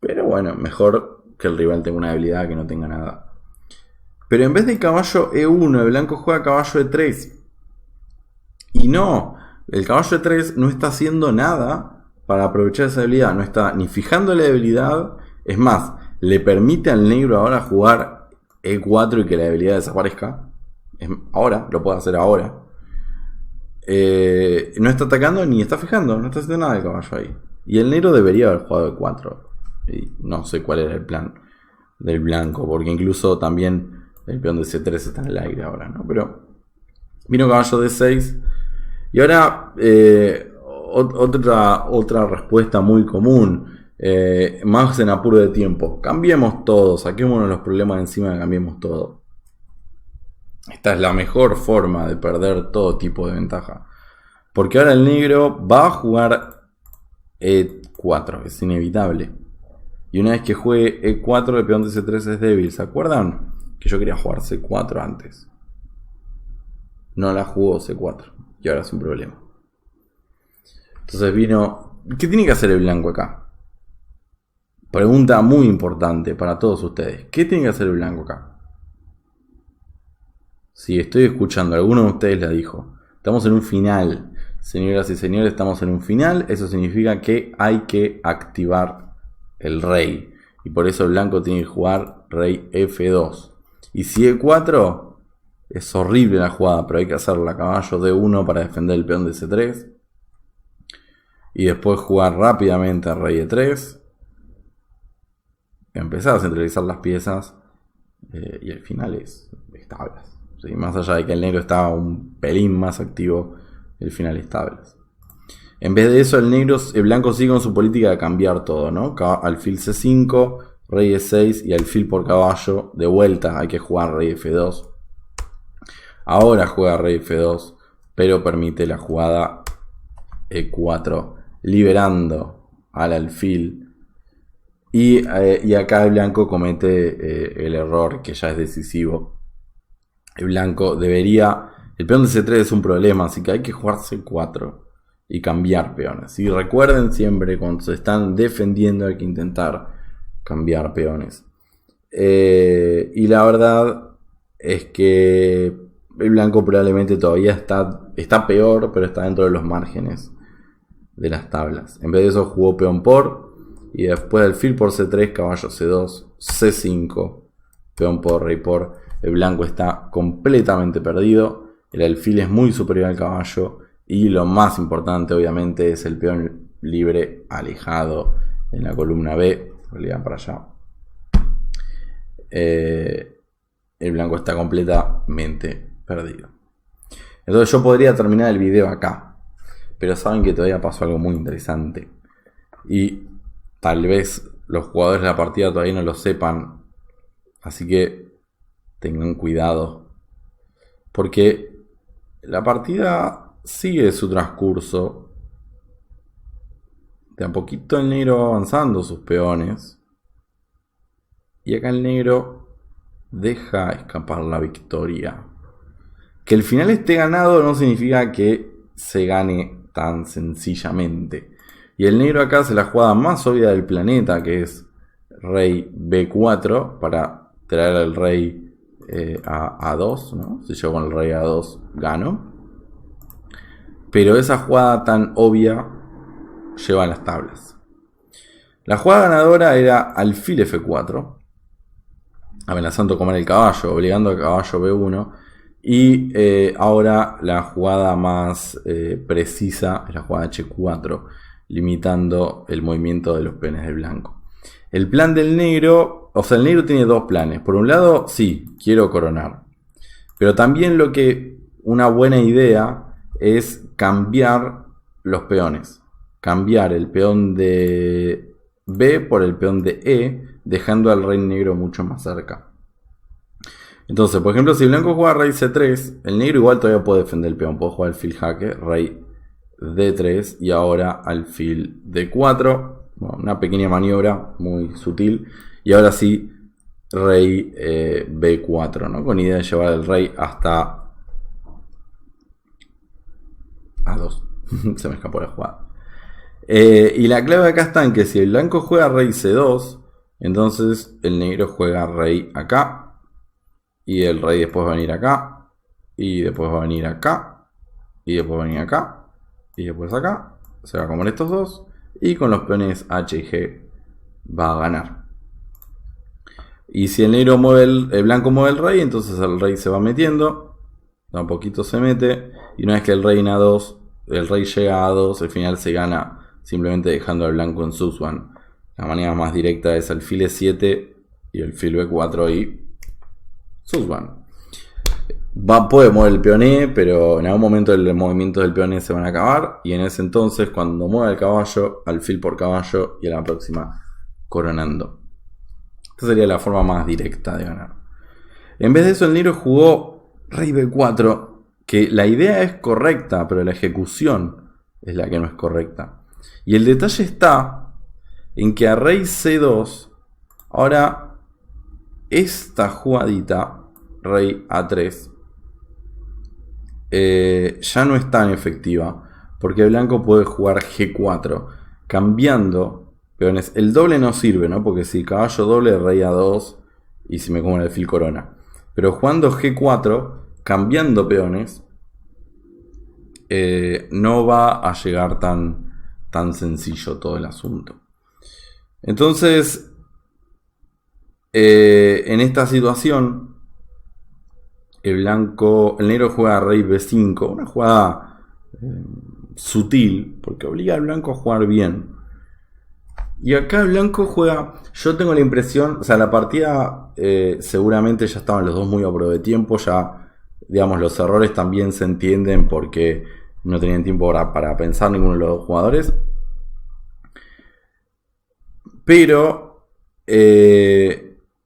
Pero bueno, mejor que el rival tenga una debilidad que no tenga nada. Pero en vez de caballo E1, el blanco juega caballo E3. Y no, el caballo E3 no está haciendo nada para aprovechar esa debilidad. No está ni fijando la debilidad. Es más, le permite al negro ahora jugar E4 y que la debilidad desaparezca. Ahora, lo puede hacer ahora. No está atacando ni está fijando. No está haciendo nada el caballo ahí. Y el negro debería haber jugado E4. Y no sé cuál era el plan del blanco, porque incluso también el peón de C3 está en el aire ahora, ¿no? Pero vino caballo D6. Y ahora otra respuesta muy común, más en apuro de tiempo. Cambiemos todo, saquémonos los problemas de encima y cambiemos todo. Esta es la mejor forma de perder todo tipo de ventaja. Porque ahora el negro va a jugar E4, es inevitable. Y una vez que juegue E4, el peón de C3 es débil. ¿Se acuerdan? Que yo quería jugar C4 antes. No la jugó C4. Y ahora es un problema. Entonces vino... ¿Qué tiene que hacer el blanco acá? Pregunta muy importante para todos ustedes. ¿Qué tiene que hacer el blanco acá? Si estoy escuchando, alguno de ustedes la dijo. Estamos en un final. Señoras y señores, estamos en un final. Eso significa que hay que activar el rey. Y por eso el blanco tiene que jugar rey F2. Y si E4, es horrible la jugada, pero hay que hacerla. Caballo D1 para defender el peón de C3. Y después jugar rápidamente a rey E3. Empezar a centralizar las piezas. Y el final es tablas. ¿Sí? Más allá de que el negro estaba un pelín más activo, el final es tablas. En vez de eso, el blanco sigue con su política de cambiar todo, ¿no? Alfil C5, rey E6 y alfil por caballo. De vuelta hay que jugar rey F2. Ahora juega rey F2, pero permite la jugada E4, liberando al alfil. Y acá el blanco comete el error que ya es decisivo. El blanco debería... El peón de C3 es un problema, así que hay que jugar C4 y cambiar peones. Y recuerden siempre, cuando se están defendiendo hay que intentar cambiar peones. Y la verdad es que el blanco probablemente todavía está peor, pero está dentro de los márgenes de las tablas. En vez de eso jugó peón por, y después alfil por C3, caballo C2, C5, peón por, rey por. El blanco está completamente perdido. El alfil es muy superior al caballo. Y lo más importante obviamente es el peón libre alejado en la columna B. En realidad para allá. El blanco está completamente perdido. Entonces yo podría terminar el video acá. Pero saben que todavía pasó algo muy interesante. Y tal vez los jugadores de la partida todavía no lo sepan. Así que tengan cuidado. Porque la partida sigue su transcurso. De a poquito el negro va avanzando sus peones. Y acá el negro deja escapar la victoria. Que el final esté ganado no significa que se gane tan sencillamente. Y el negro acá hace la jugada más obvia del planeta, que es rey B4 para traer al rey a A2, ¿no? Si yo con el rey A2 gano. Pero esa jugada tan obvia lleva a las tablas. La jugada ganadora era alfil F4, amenazando comer el caballo, obligando al caballo B1. Y ahora la jugada más precisa es la jugada H4, limitando el movimiento de los peones del blanco. El plan del negro, o sea, el negro tiene dos planes. Por un lado, sí, quiero coronar. Pero también una buena idea es cambiar los peones. Cambiar el peón de B por el peón de E, dejando al rey negro mucho más cerca. Entonces, por ejemplo, si el blanco juega rey C3, el negro igual todavía puede defender el peón. Puede jugar alfil jaque, rey D3 y ahora alfil D4. Bueno, una pequeña maniobra muy sutil. Y ahora sí, rey B4, ¿no? Con idea de llevar el rey hasta A2. Se me escapó la jugada. Y la clave acá está en que si el blanco juega rey C2, entonces el negro juega rey acá. Y el rey después va a venir acá. Y después va a venir acá. Y después va a venir acá. Y después acá. Se va a comer estos dos. Y con los peones H y G va a ganar. Y si el negro mueve el blanco mueve el rey, entonces el rey se va metiendo. De a poquito se mete. Y una vez que el rey en A2, el rey llega a A2, el final se gana simplemente dejando al blanco en Suswan. La manera más directa es alfil E7 y alfil B4 y Suswan. puede mover el peón E, pero en algún momento el movimiento del peón E se van a acabar. Y en ese entonces, cuando mueva el caballo, alfil por caballo y a la próxima coronando. Esta sería la forma más directa de ganar. En vez de eso, el negro jugó rey B4, que la idea es correcta, pero la ejecución es la que no es correcta. Y el detalle está en que a rey C2, ahora esta jugadita, rey A3, ya no es tan efectiva, porque el blanco puede jugar G4, cambiando peones. El doble no sirve, ¿no? Porque si caballo doble, rey A2, y si me como el alfil corona. Pero jugando G4, cambiando peones, no va a llegar tan sencillo todo el asunto. Entonces, en esta situación, el negro juega rey B5, una jugada sutil, porque obliga al blanco a jugar bien. Y acá el blanco juega, yo tengo la impresión, o sea, la partida seguramente ya estaban los dos muy a prueba de tiempo, ya, digamos, los errores también se entienden porque no tenían tiempo para pensar ninguno de los dos jugadores. Pero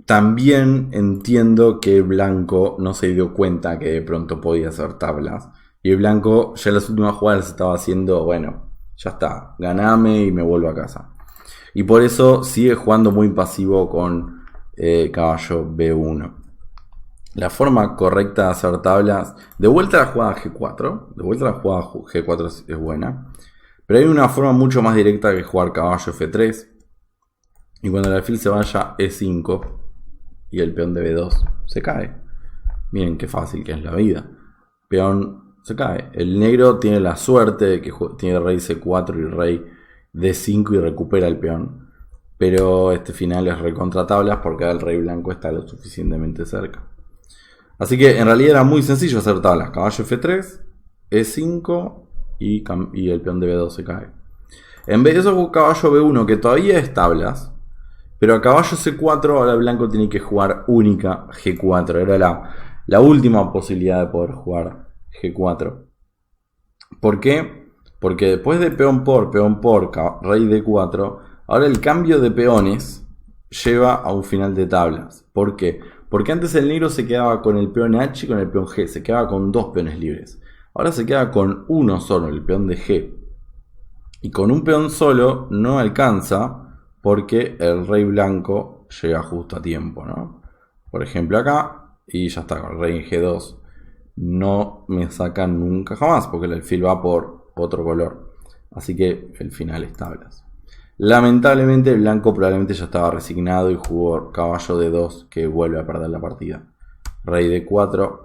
también entiendo que el blanco no se dio cuenta que de pronto podía hacer tablas. Y el blanco ya en las últimas jugadas estaba haciendo, bueno, ya está, ganame y me vuelvo a casa. Y por eso sigue jugando muy pasivo con caballo B1. La forma correcta de hacer tablas, de vuelta a la jugada G4, de vuelta a la jugada G4 es buena. Pero hay una forma mucho más directa que jugar caballo F3. Y cuando el alfil se vaya E5 y el peón de B2 se cae. Miren qué fácil que es la vida. Peón se cae. El negro tiene la suerte de que tiene rey C4 y rey D5 y recupera el peón. Pero este final es recontra tablas porque el rey blanco está lo suficientemente cerca. Así que en realidad era muy sencillo hacer tablas. Caballo F3, E5 y el peón de B2 se cae. En vez de eso, caballo B1 que todavía es tablas. Pero a caballo C4 ahora el blanco tiene que jugar única G4. Era la última posibilidad de poder jugar G4. ¿Por qué? Porque después de peón por, rey D4, ahora el cambio de peones lleva a un final de tablas. ¿Por qué? Porque antes el negro se quedaba con el peón H y con el peón G. Se quedaba con dos peones libres. Ahora se queda con uno solo, el peón de G. Y con un peón solo no alcanza porque el rey blanco llega justo a tiempo, ¿no? Por ejemplo acá, y ya está, con el rey en G2 no me sacan nunca jamás, porque el alfil va por otro color. Así que el final es tablas. Lamentablemente el blanco probablemente ya estaba resignado y jugó caballo D2, que vuelve a perder la partida. Rey D4,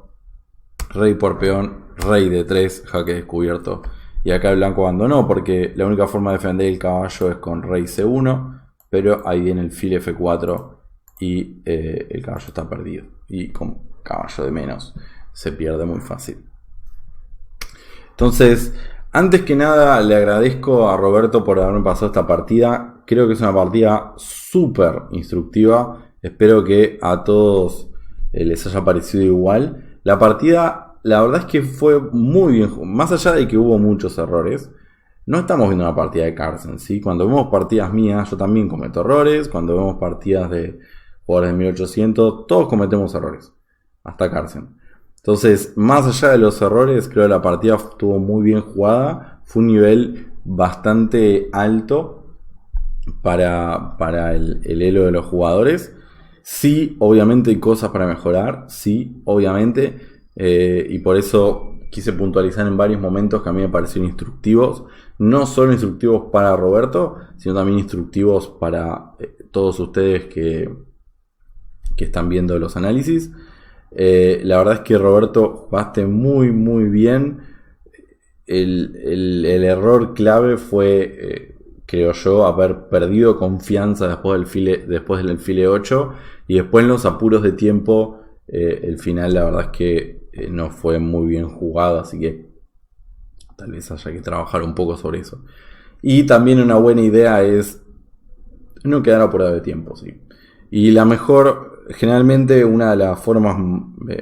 rey por peón, rey D3, jaque descubierto. Y acá el blanco abandonó porque la única forma de defender el caballo es con rey C1. Pero ahí viene el fil F4 y el caballo está perdido. Y con caballo de menos se pierde muy fácil. Entonces, antes que nada le agradezco a Roberto por haberme pasado esta partida. Creo que es una partida súper instructiva. Espero que a todos les haya parecido igual. La partida, la verdad es que fue muy bien. Más allá de que hubo muchos errores, no estamos viendo una partida de Carlsen, ¿sí? Cuando vemos partidas mías, yo también cometo errores. Cuando vemos partidas de jugadores de 1800, todos cometemos errores. Hasta Carlsen. Entonces, más allá de los errores, creo que la partida estuvo muy bien jugada. Fue un nivel bastante alto para el elo de los jugadores. Sí, obviamente hay cosas para mejorar. Sí, obviamente. Y por eso quise puntualizar en varios momentos que a mí me parecieron instructivos. No solo instructivos para Roberto, sino también instructivos para todos ustedes que están viendo los análisis. La verdad es que Roberto jugaste muy muy bien. El error clave fue, creo yo, haber perdido confianza después del alfil 8 y después en los apuros de tiempo el final la verdad es que no fue muy bien jugado, así que tal vez haya que trabajar un poco sobre eso. Y también una buena idea es no quedar apurado de tiempo, ¿sí? Y la mejor generalmente una de las formas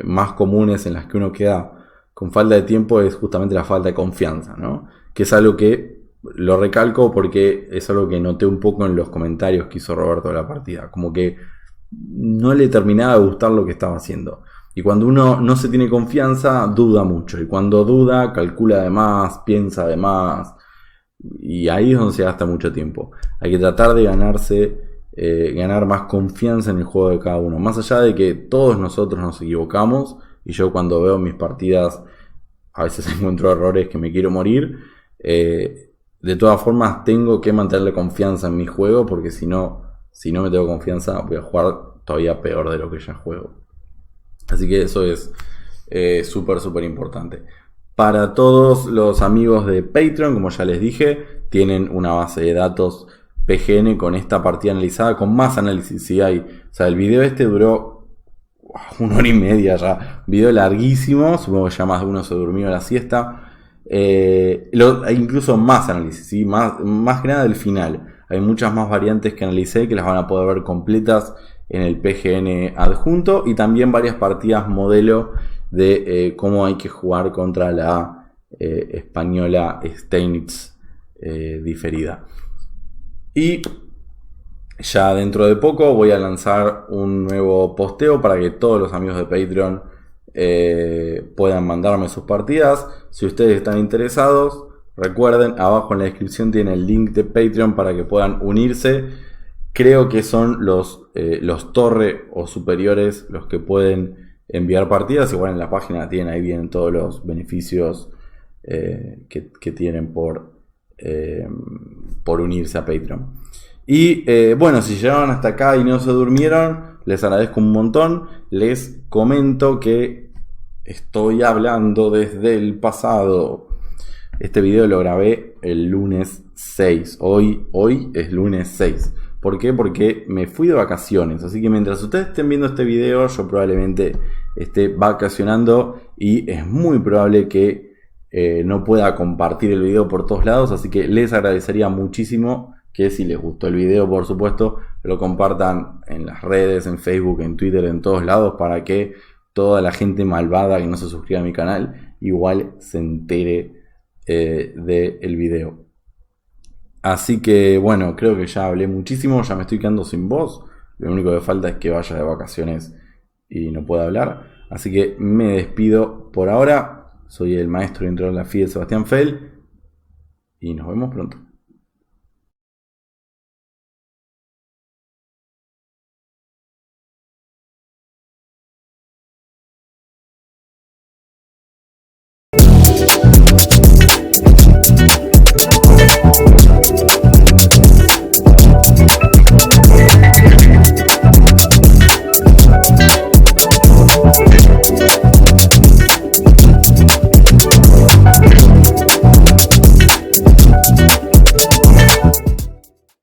más comunes en las que uno queda con falta de tiempo es justamente la falta de confianza, ¿no? Que es algo que lo recalco porque es algo que noté un poco en los comentarios que hizo Roberto de la partida. Como que no le terminaba de gustar lo que estaba haciendo. Y cuando uno no se tiene confianza, duda mucho. Y cuando duda, calcula de más, piensa de más. Y ahí es donde se gasta mucho tiempo. Hay que tratar de ganar más confianza en el juego de cada uno. Más allá de que todos nosotros nos equivocamos. Y yo cuando veo mis partidas, a veces encuentro errores que me quiero morir. De todas formas, tengo que mantenerle confianza en mi juego. Porque si no me tengo confianza, voy a jugar todavía peor de lo que ya juego. Así que eso es súper importante. Para todos los amigos de Patreon, como ya les dije, tienen una base de datos PGN con esta partida analizada, con más análisis. ¿Sí? O sea, el video este duró 1 hora y media ya. Video larguísimo, supongo que ya más de uno se durmió a la siesta. Hay incluso más análisis, ¿sí? Más que nada del final. Hay muchas más variantes que analicé que las van a poder ver completas en el PGN adjunto. Y también varias partidas modelo de cómo hay que jugar contra la española Steinitz diferida. Y ya dentro de poco voy a lanzar un nuevo posteo para que todos los amigos de Patreon puedan mandarme sus partidas. Si ustedes están interesados, recuerden, abajo en la descripción tiene el link de Patreon para que puedan unirse. Creo que son los torre o superiores los que pueden enviar partidas. Igual en la página tienen, ahí vienen todos los beneficios que tienen por unirse a Patreon. Y bueno, si llegaron hasta acá y no se durmieron, les agradezco un montón. Les comento que estoy hablando desde el pasado. Este video lo grabé el lunes 6. Hoy es lunes 6. ¿Por qué? Porque me fui de vacaciones. Así que mientras ustedes estén viendo este video, yo probablemente esté vacacionando. Y es muy probable que no pueda compartir el video por todos lados. Así que les agradecería muchísimo que si les gustó el video, por supuesto, lo compartan en las redes, en Facebook, en Twitter, en todos lados, para que toda la gente malvada que no se suscriba a mi canal igual se entere del video. Así que bueno, creo que ya hablé muchísimo, ya me estoy quedando sin voz. Lo único que falta es que vaya de vacaciones y no pueda hablar. Así que me despido por ahora. Soy el maestro de Intrografía de Sebastián Fell y nos vemos pronto.